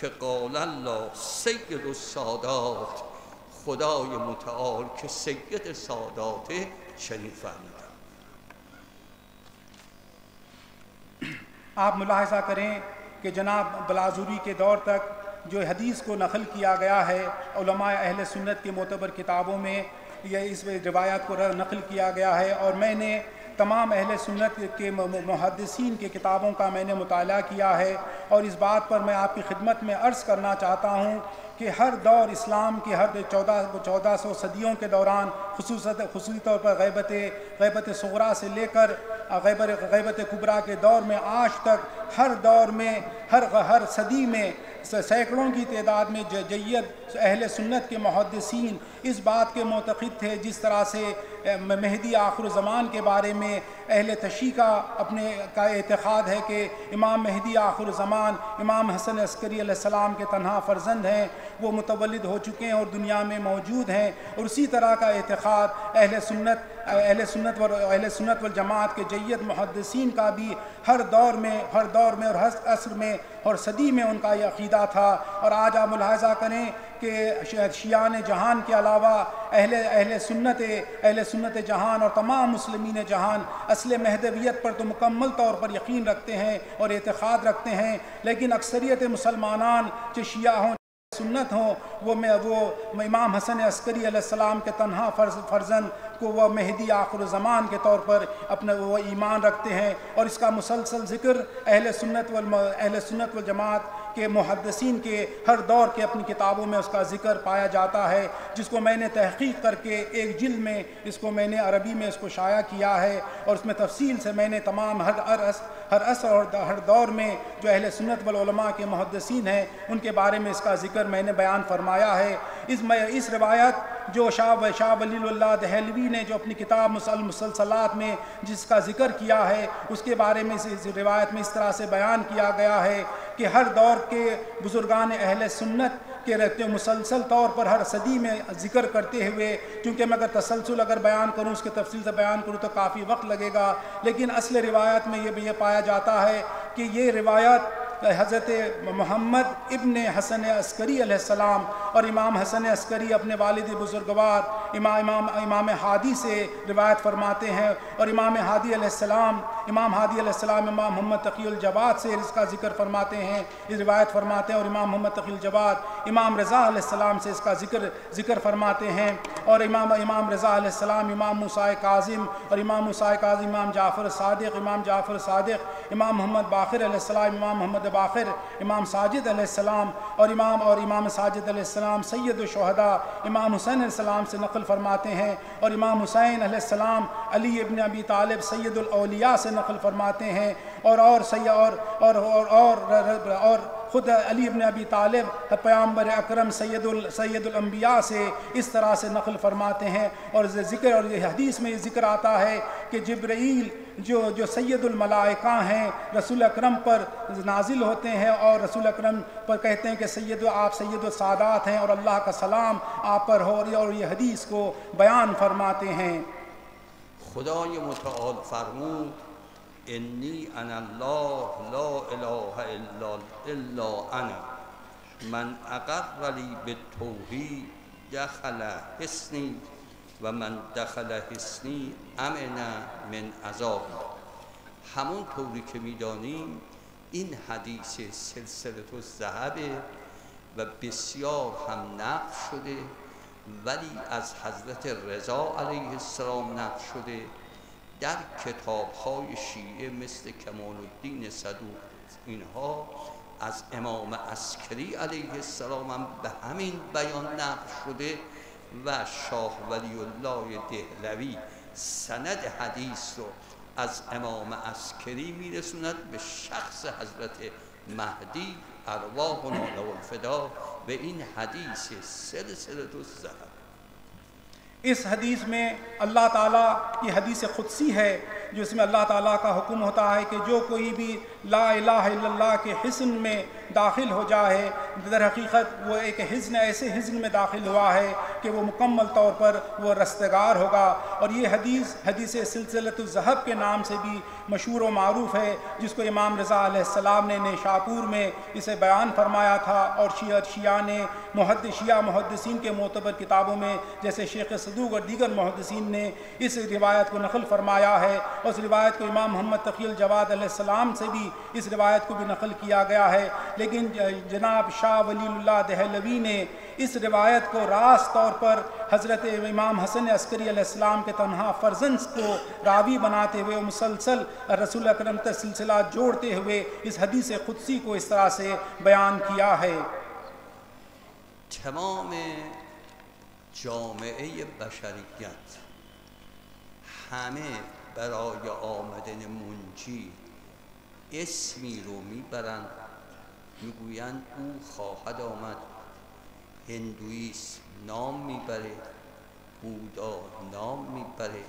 که قال الله سید السادات خدای متعال که سید ساداته چنین فرمود. آپ ملاحظہ کریں کہ جناب بلازوری کے دور تک جو حدیث کو نقل کیا گیا ہے علماء اہل سنت کے معتبر کتابوں میں یہ اس روایات کو نقل کیا گیا ہے، اور میں نے تمام اہل سنت کے محدثین کے کتابوں کا میں نے مطالعہ کیا ہے، اور اس بات پر میں آپ کی خدمت میں عرض کرنا چاہتا ہوں کہ ہر دور اسلام کے ہر 1400 صدیوں کے دوران خصوصی طور پر غیبت صغریٰ سے لے کر غیبت کبریٰ کے دور میں آج تک ہر دور میں ہر صدی میں سینکڑوں کی تعداد میں جید اہل سنت کے محدثین اس بات کے معتقد تھے، جس طرح سے مہدی آخر زمان کے بارے میں اہل تشیع کا اعتقاد ہے کہ امام مہدی آخر زمان امام حسن عسکری علیہ السلام کے تنہا فرزند ہیں، وہ متولد ہو چکے ہیں اور دنیا میں موجود ہیں، اور اسی طرح کا اعتقاد اہل سنت والجماعت کے جید محدثین کا بھی ہر دور میں اور ہر عصر میں اور صدی میں ان کا یہ عقیدہ تھا۔ اور آج آپ ملاحظہ کریں کہ شیعان جہان کے علاوہ اہل سنت جہان اور تمام مسلمین جہان اصل مہدویت پر تو مکمل طور پر یقین رکھتے ہیں اور اعتقاد رکھتے ہیں، لیکن اکثریت مسلمانان جو شیعہ ہوں سنت ہوں وہ امام حسن عسکری علیہ السلام کے تنہا فرزند کو وہ مہدی آخر زمان کے طور پر اپنا وہ ایمان رکھتے ہیں، اور اس کا مسلسل ذکر اہل سنت والجماعت کے محدثین کے ہر دور کے اپنی کتابوں میں اس کا ذکر پایا جاتا ہے، جس کو میں نے تحقیق کر کے ایک جلد میں اس کو میں نے عربی میں اس کو شائع کیا ہے، اور اس میں تفصیل سے میں نے تمام ہر عصر اور ہر دور میں جو اہل سنت والعلماء کے محدثین ہیں ان کے بارے میں اس کا ذکر میں نے بیان فرمایا ہے۔ اس روایت جو شاہ ولی اللہ دہلوی نے جو اپنی کتاب مسلسلات میں جس کا ذکر کیا ہے، اس کے بارے میں اس روایت میں اس طرح سے بیان کیا گیا ہے کہ ہر دور کے بزرگان اہل سنت کے رہتے مسلسل طور پر ہر صدی میں ذکر کرتے ہوئے، چونکہ میں اگر تسلسل بیان کروں اس کے تفصیل سے بیان کروں تو کافی وقت لگے گا، لیکن اصل روایت میں یہ پایا جاتا ہے کہ یہ روایت حضرت محمد ابن حسن عسکری علیہ السلام اور امام حسن عسکری اپنے والد بزرگوار امام ہادی سے روایت فرماتے ہیں، اور امام ہادی علیہ السلام امام محمد تقی الجواد سے اس کا ذکر فرماتے ہیں، یہ روایت فرماتے ہیں، اور امام محمد تقی الجواد امام رضا علیہ السلام سے اس کا ذکر فرماتے ہیں، اور امام رضا علیہ السلام امام موسیٰ کاظم اور امام موسیٰ کاظم امام جعفر صادق امام محمد باقر علیہ السلام امام محمد باقر امام ساجد علیہ السلام اور امام ساجد علیہ السلام سید الشہداء امام حسین علیہ السلام سے نقل فرماتے ہیں، اور امام حسین علیہ السلام علی ابن ابی طالب سید الاولیاء سے نقل فرماتے ہیں، اور خود علی ابن ابی طالب پیامبر اکرم سید الانبیاء سے اس طرح سے نقل فرماتے ہیں، اور یہ حدیث میں یہ ذکر آتا ہے کہ جبرائیل جو سید الملائکہ ہیں رسول اکرم پر نازل ہوتے ہیں، اور رسول اکرم پر کہتے ہیں کہ آپ سید السادات ہیں اور اللہ کا سلام آپ پر ہو، اور یہ حدیث کو بیان فرماتے ہیں۔ خدای متعال فرمود انی انا الله لا اله الا انا من اقر لی بالتوحید دخل حصنی و من دخل حصنی امن من عذاب. همون طوری که میدانیم این حدیث سلسله الذهب و بسیار هم نقل شده، ولی از حضرت رضا علیه السلام نقل شده در کتاب‌های شیعه مثل کمال الدین صدوق اینها از امام عسکری علیه السلام هم به همین بیان نقل شده و شاه ولی الله دهلوی سند حدیث رو از امام عسکری میرسوند به شخص حضرت مهدی ارواحنا له الفدا به این حدیث سلسلة الذهب. اس حدیث میں اللہ تعالیٰ کی حدیث قدسی ہے جس میں اللہ تعالیٰ کا حکم ہوتا ہے کہ جو کوئی بھی لا الہ الا اللہ کے حصن میں داخل ہو جائے، در حقیقت وہ ایک حصن ایسے حصن میں داخل ہوا ہے کہ وہ مکمل طور پر وہ رستگار ہوگا. اور یہ حدیث سلسلۃ الذہب کے نام سے بھی مشہور و معروف ہے، جس کو امام رضا علیہ السلام نے نیشاپور میں اسے بیان فرمایا تھا. اور شیعہ نے شیعہ محدثین کے معتبر کتابوں میں جیسے شیخ صدوق اور دیگر محدثین نے اس روایت کو نقل فرمایا ہے. اور اس روایت کو امام محمد تقی الجواد علیہ السلام سے بھی اس روایت کو بھی نقل کیا گیا ہے. لیکن جناب شاہ ولی اللہ دہلوی نے اس روایت کو راست طور پر حضرت امام حسن عسکری علیہ السلام کے تنہا فرزند کو راوی بناتے ہوئے مسلسل رسول اکرم تک سلسلہ جوڑتے ہوئے اس حدیث قدسی کو اس طرح سے بیان کیا ہے. تمام جامعه بشریت همه برای آمدن منجی اسمی رو میبرند، میگویند او خواهد آمد. هندویسم نام میبره، بودا نام میبره،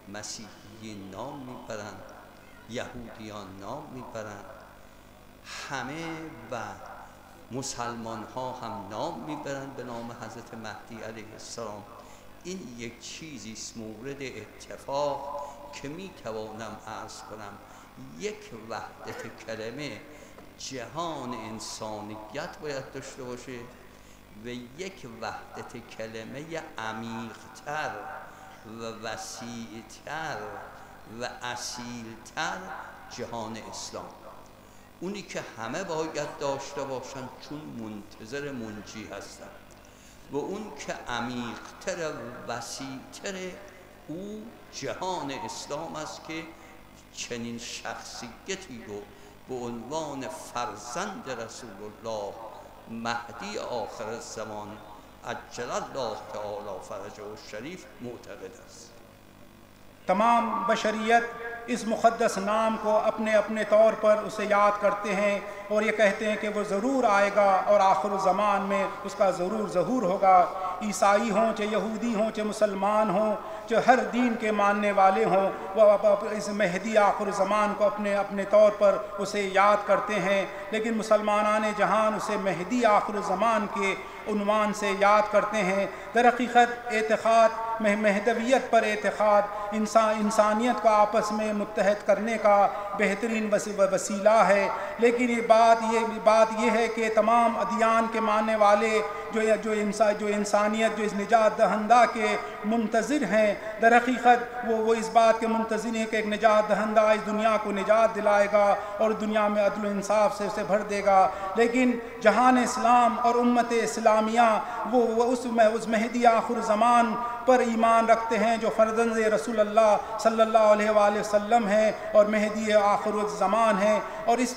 مسیحیین نام میبرند، یهودیان نام میبرند، همه و مسلمان ها هم نام میبرند به نام حضرت مهدی علیه السلام. این یک چیزی است مورد اتفاق که میتوانم عرض کنم یک وحدت کلمه جهان انسانیت باید داشته باشه و یک وحدت کلمه عمیق‌تر و وسیع‌تر و اصیل‌تر جهان اسلام. اونی که همه باید داشته باشن چون منتظر منجی هستن و اون که عمیق‌تر و وسیع‌تر او جهان اسلام است که چنین شخصیتی رو به عنوان فرزند رسول الله مهدی آخر الزمان عجل الله تعالی فرجه الشریف معتقد است. تمام بشریت اس مقدس نام کو اپنے اپنے طور پر اسے یاد کرتے ہیں اور یہ کہتے ہیں کہ وہ ضرور آئے گا اور آخر الزمان میں اس کا ضرور ظہور ہوگا. عیسائی ہوں چاہے یہودی ہوں چاہے مسلمان ہوں چاہے ہر دین کے ماننے والے ہوں، وہ اس مہدی آخر الزمان کو اپنے اپنے طور پر اسے یاد کرتے ہیں. لیکن مسلمانان جہان اسے مہدی آخر الزمان کے عنوان سے یاد کرتے ہیں. در حقیقت اعتقاد مہدویت پر اعتقاد انسانیت کو آپس میں متحد کرنے کا بہترین وسیلہ ہے. لیکن یہ بات یہ ہے کہ تمام ادیان کے ماننے والے جو انسانیت جو اس نجات دہندہ کے منتظر ہیں، در حقیقت وہ اس بات کے منتظر ہیں کہ ایک نجات دہندہ اس دنیا کو نجات دلائے گا اور دنیا میں عدل و انصاف سے اسے بھر دے گا. لیکن جہان اسلام اور امت اسلامیہ وہ اس مہدی آخر زمان پر ایمان رکھتے ہیں جو فرزند رسول اللہ صلی اللہ علیہ وآلہ وسلم ہیں اور مہدی آخر الزمان ہیں. اور اس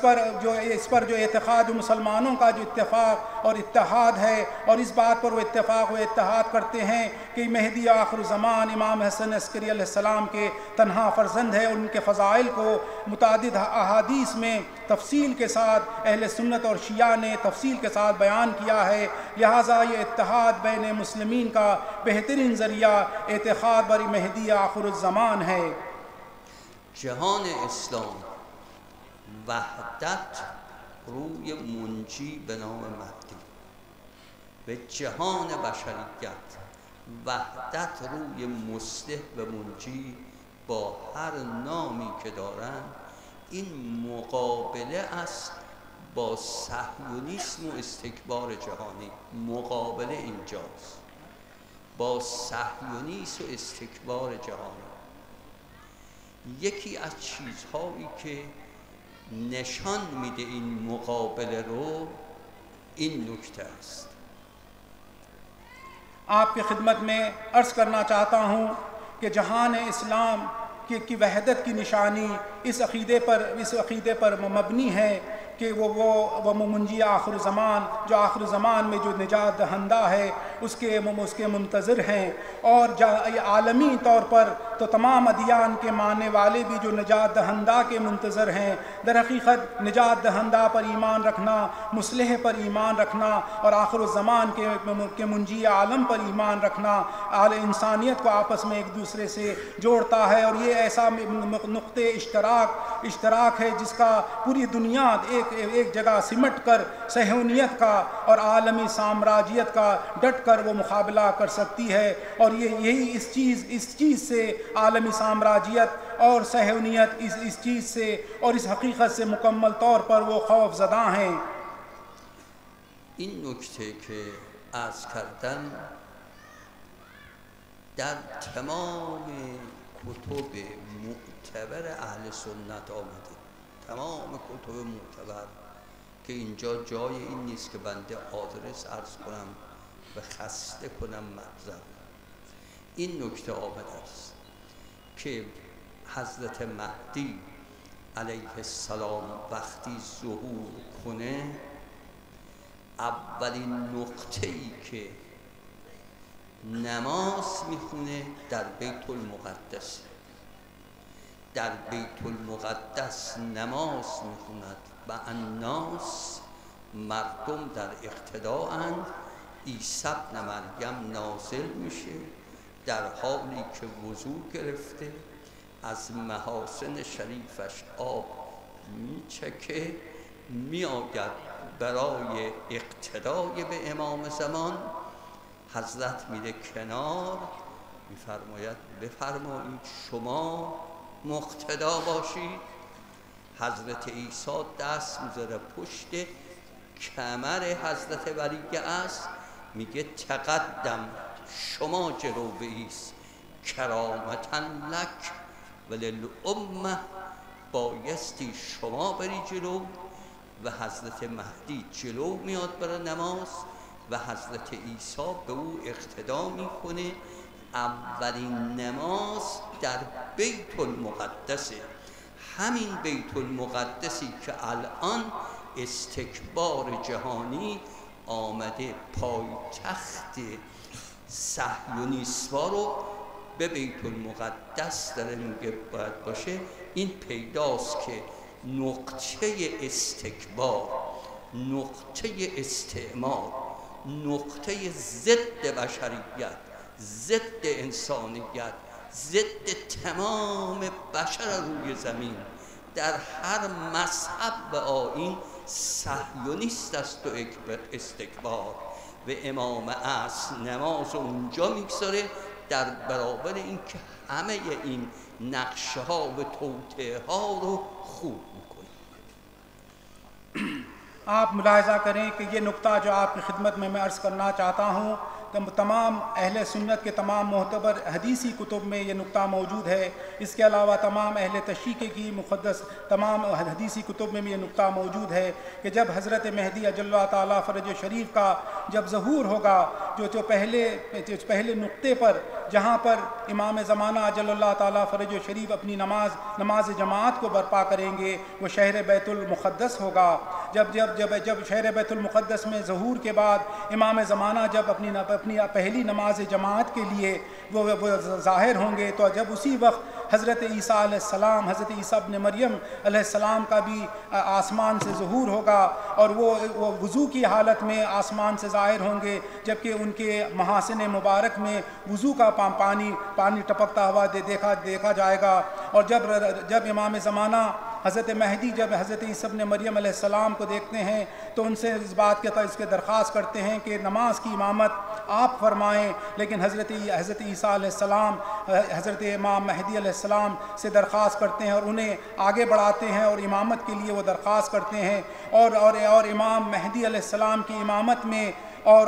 پر جو اعتقاد مسلمانوں کا جو اتفاق اور اتحاد ہے، اور اس بات پر وہ اتفاق و اتحاد کرتے ہیں کہ مہدی آخر الزمان امام حسن عسکری علیہ السلام کے تنہا فرزند ہے. ان کے فضائل کو متعدد احادیث میں تفصیل کے ساتھ اہل سنت اور شیعہ نے تفصیل کے ساتھ بیان کیا ہے. لہٰذا یہ اتحاد بین مسلمین کا بہترین ذریعہ اعتقاد بر مہدی آخر الزمان ہے. جهان اسلام وحدت روی منجی به نام مهدی و جهان بشریت وحدت روی مصلح و منجی با هر نامی که دارند، این مقابله است با صهیونیسم و استکبار جهانی. مقابله اینجاست با صهیونیسم و استکبار جهانی. یکی از چیزهایی که نشان میده این مقابله رو این نکته است. آپ کی خدمت میں عرض کرنا چاہتا ہوں کہ جہان اسلام کی وحدت کی نشانی اس عقیدے پر مبنی ہے کہ وہ منجی آخر زمان، جو آخر زمان میں جو نجات دہندہ ہے اس کے منتظر ہیں، اور عالمی طور پر تو تمام ادیان کے ماننے والے بھی جو نجات دہندہ کے منتظر ہیں۔ در حقیقت نجات دہندہ پر ایمان رکھنا، مصلح پر ایمان رکھنا اور آخر الزمان کے منجی عالم پر ایمان رکھنا انسانیت کو آپس میں ایک دوسرے سے جوڑتا ہے، اور یہ ایسا نقطۂ اشتراک ہے جس کا پوری دنیا ایک جگہ سمٹ کر صہیونیت کا اور عالمی سامراجیت کا ڈٹ کر وہ مقابلہ کر سکتی ہے، اور یہی اس چیز سے عالمی سامراجیت اور صہیونیت اس چیز سے اور اس حقیقت سے مکمل طور پر وہ خوف زدہ ہیں۔ این نکته که عرض کردم در تمام کتب معتبر اهل سنت آمده، تمام کتب معتبر، که اینجا جای این نیست که بنده آدرس عرض کنم و خسته کنم محضر. این نکته آمده است که حضرت مهدی علیه السلام وقتی ظهور کنه، اولین نقطه‌ای که نماز میخونه در بیت المقدس، در بیت المقدس نماز میخوند و الناس مردم در اقتداءند. عیسی ابن مریم نازل میشه در حالی که وضو گرفته، از محاسن شریفش آب میچکه، میآید برای اقتدای به امام زمان. حضرت میره کنار، میفرماید بفرمایید شما مقتدا باشید. حضرت عیسی دست میذاره پشت کمر حضرت ولی است، میگه تقدم، شما جلو بایست، کرامتا لک وللامه، بایستی شما بری جلو. و حضرت مهدی جلو میاد برای نماز و حضرت عیسی به او اقتدا میکنه. اولین نماز در بیت المقدسه، همین بیت المقدسی که الان استکبار جهانی آمده پایتخت صهیونیست‌ها رو به بیت المقدس داره میگه باید باشه. این پیداست که نقطه استکبار، نقطه استعمار، نقطه ضد بشریت، ضد انسانیت، ضد تمام بشر روی زمین در هر مذهب و آیین صهیونیست است و استکبار. و امام اصل نماز اونجا میگذاره در برابر این که همه این نقشه ها و توطئه ها رو خوب میکنه. آپ ملاحظہ کریں کہ یہ نقطہ جو آپ کی خدمت میں عرض کرنا چاہتا ہوں، تمام اہل سنت کے تمام معتبر حدیثی کتب میں یہ نقطہ موجود ہے۔ اس کے علاوہ تمام اہل تشیع کی مقدس تمام حدیثی کتب میں بھی یہ نقطہ موجود ہے کہ جب حضرت مہدی اجل اللہ تعالیٰ فرج شریف کا جب ظہور ہوگا، جو پہلے نقطے پر جہاں پر امام زمانہ اجل اللہ تعالیٰ فرج شریف اپنی نماز جماعت کو برپا کریں گے، وہ شہر بیت المقدس ہوگا۔ جب شہر بیت المقدس میں ظہور کے بعد امام زمانہ جب اپنی پہلی نماز جماعت کے لیے وہ ظاہر ہوں گے، تو جب اسی وقت حضرت عیسیٰ علیہ السلام، حضرت عیسیٰ ابن مریم علیہ السلام کا بھی آسمان سے ظہور ہوگا، اور وہ وضو کی حالت میں آسمان سے ظاہر ہوں گے، جبکہ ان کے محاسن مبارک میں وضو کا پانی ٹپکتا ہوا دیکھا جائے گا۔ اور جب امام زمانہ حضرت مہدی جب حضرت عیسیٰ ابن مریم علیہ السلام کو دیکھتے ہیں تو ان سے اس بات کے درخواست کرتے ہیں کہ نماز کی امامت آپ فرمائیں، لیکن حضرت عیسیٰ علیہ السلام حضرت امام مہدی علیہ السلام سے درخواست کرتے ہیں اور انہیں آگے بڑھاتے ہیں اور امامت کے لیے وہ درخواست کرتے ہیں، اور امام مہدی علیہ السلام کی امامت میں اور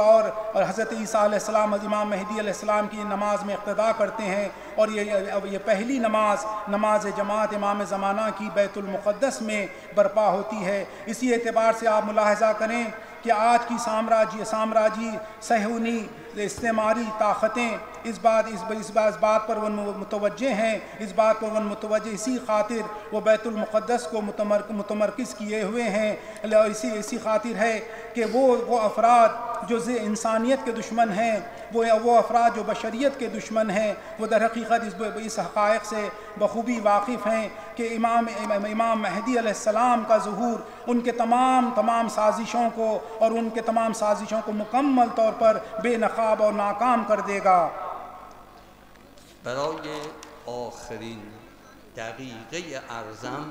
حضرت عیسیٰ علیہ السلام امام مہدی علیہ السلام کی نماز میں اقتدا کرتے ہیں، اور یہ پہلی نماز جماعت امام زمانہ کی بیت المقدس میں برپا ہوتی ہے۔ اسی اعتبار سے آپ ملاحظہ کریں کہ آج کی سامراجی صہیونی استعماری طاقتیں اس بات پر وہ متوجہ ہیں، اس بات پر وہ متوجہ، اسی خاطر وہ بیت المقدس کو متمرکز کیے ہوئے ہیں۔ اسی خاطر ہے کہ وہ افراد جو انسانیت کے دشمن ہیں، وہ افراد جو بشریت کے دشمن ہیں، وہ در حقیقت اس حقائق سے بخوبی واقف ہیں کہ امام مہدی علیہ السلام کا ظہور ان کے تمام سازشوں کو اور ان کے تمام سازشوں کو مکمل طور پر بے نقاب اور ناکام کر دے گا۔ برای آخرین دقیقه ارزم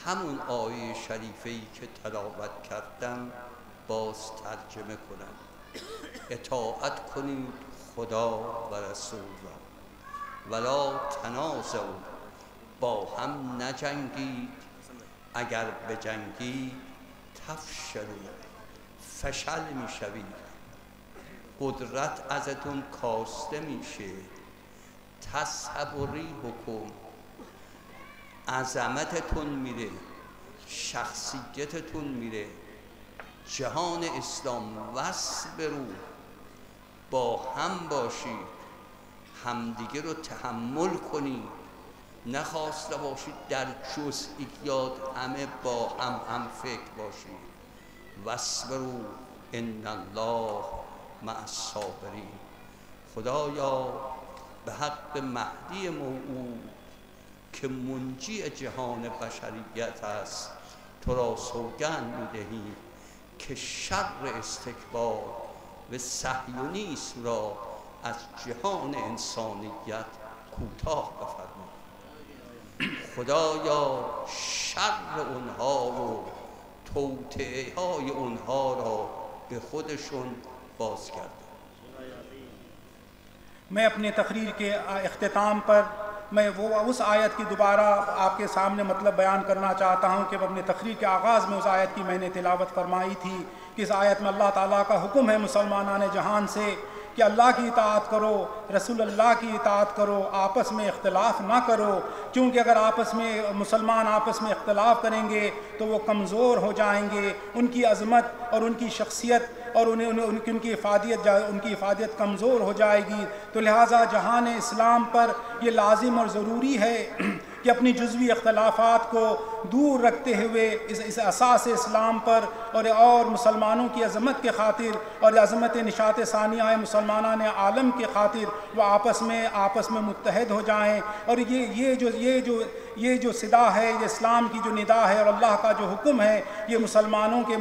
همون آیه شریفه‌ای که تلاوت کردم باز ترجمه کنم. اطاعت کنید خدا و رسول را، ولا تنازعوا، با هم نجنگید، اگر بجنگید تفشلوا، فشل میشوید، قدرت ازتون کاسته میشه، تذهب ریحکم، عظمتتون میره، شخصیتتون میره. جهان اسلام واصبروا، با هم باشید، همدیگه رو تحمل کنید، نخواسته باشید در جزئیات همه با هم فکر باشید. واصبروا ان الله مع الصابرین. خدایا به حق مهدی موعود که منجی جهان بشریت است تو را سوگند می‌دهیم که شر استکبار و صهیونیسم را از جهان انسانیت کوتاه بفرما. خدایا شر اونها رو، توطئه های اونها را به خودشون بازگردان. میں اپنے تقریر کے اختتام پر میں اس آیت کی دوبارہ آپ کے سامنے مطلب بیان کرنا چاہتا ہوں کہ اپنے تقریر کے آغاز میں اس آیت کی میں نے تلاوت فرمائی تھی کہ اس آیت میں اللہ تعالیٰ کا حکم ہے مسلمانان جہان سے کہ اللہ کی اطاعت کرو، رسول اللہ کی اطاعت کرو، آپس میں اختلاف نہ کرو، کیونکہ اگر مسلمان آپس میں اختلاف کریں گے تو وہ کمزور ہو جائیں گے، ان کی عظمت اور ان کی شخصیت اور ان کی افادیت کمزور ہو جائے گی۔ تو لہٰذا جہان اسلام پر یہ لازم اور ضروری ہے کہ اپنی جزوی اختلافات کو دور رکھتے ہوئے اس اساس اسلام پر اور مسلمانوں کی عظمت کے خاطر اور عظمت نشاط ثانیہ مسلمانان عالم کے خاطر وہ آپس میں متحد ہو جائیں۔ اور یہ جو صدا ہے، یہ اسلام کی جو ندا ہے اور اللہ کا جو حکم ہے، یہ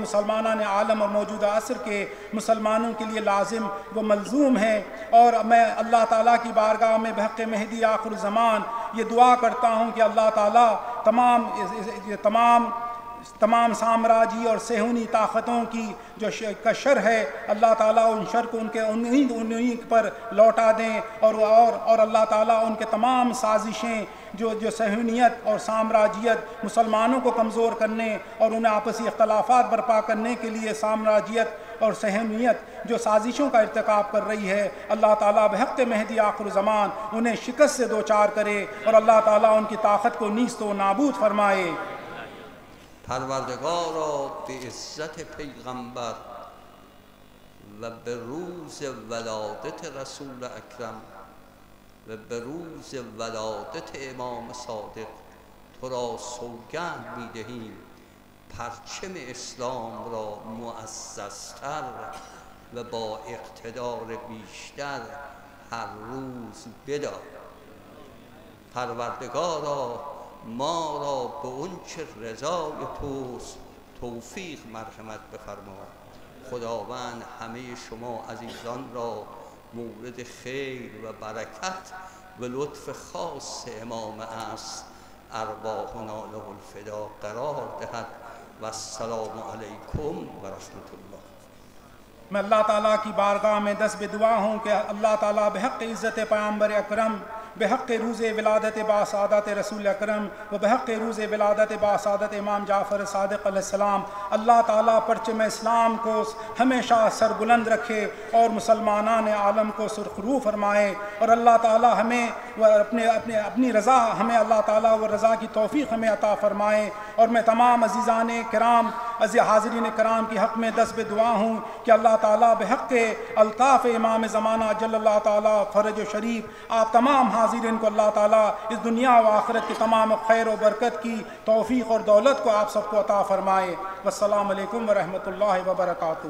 مسلمانان عالم اور موجودہ عصر کے مسلمانوں کے لیے لازم و ملزوم ہے۔ اور میں اللہ تعالیٰ کی بارگاہ میں بحق مہدی آخر الزمان یہ دعا کرتا ہوں کہ اللہ تعالیٰ تمام سامراجی اور صہیونی طاقتوں کی جو شر ہے، اللہ تعالیٰ ان شر کو انہیں پر لوٹا دیں اور اللہ تعالیٰ ان کے تمام سازشیں جو صہیونیت اور سامراجیت مسلمانوں کو کمزور کرنے اور انہیں آپسی اختلافات برپا کرنے کے لیے سامراجیت اور صہیونیت جو سازشوں کا ارتکاب کر رہی ہے، اللہ تعالیٰ بحق مہدی آخر زمان انہیں شکست سے دوچار کرے اور اللہ تعالیٰ ان کی طاقت کو نیست و نابود فرمائے۔ پروردگارا به عزت پیغمبر و به روز ولادت رسول اکرم و به روز ولادت امام صادق تو را سوگند می‌دهیم پرچم اسلام را معززتر و با اقتدار بیشتر هر روز بدار. پروردگارا ما را به اون چه رضای توست توفیق مرحمت بفرما. خداوند همه شما عزیزان را مورد خیر و برکت و لطف خاص امام است ارواحنا له الفدا قرار دهد و السلام علیکم و رحمت الله. میں اللہ تعالیٰ کی بارگاہ میں دست بدعا ہوں کہ اللہ تعالیٰ بحق عزت پیغمبر اکرم، بحق روز ولادت باسعادت رسول اکرم و بحق روز ولادت باسعادت امام جعفر صادق علیہ السلام اللہ تعالیٰ پرچم اسلام کو ہمیشہ سربلند رکھے اور مسلمانان عالم کو سرخرو فرمائے، اور اللہ تعالیٰ ہمیں وہ اپنی رضا ہمیں اللہ تعالیٰ وہ رضا کی توفیق ہمیں عطا فرمائیں. اور میں تمام عزیزان کرام حاضرین کرام کی حق میں دست دعا ہوں کہ اللہ تعالیٰ بحق الطاف امام زمانہ جل اللہ تعالیٰ فرج و شریف آپ تمام حاضرین کو اللہ تعالیٰ اس دنیا و آخرت کی تمام خیر و برکت کی توفیق اور دولت کو آپ سب کو عطا فرمائے. والسلام علیکم ورحمۃ اللہ وبرکاتہ.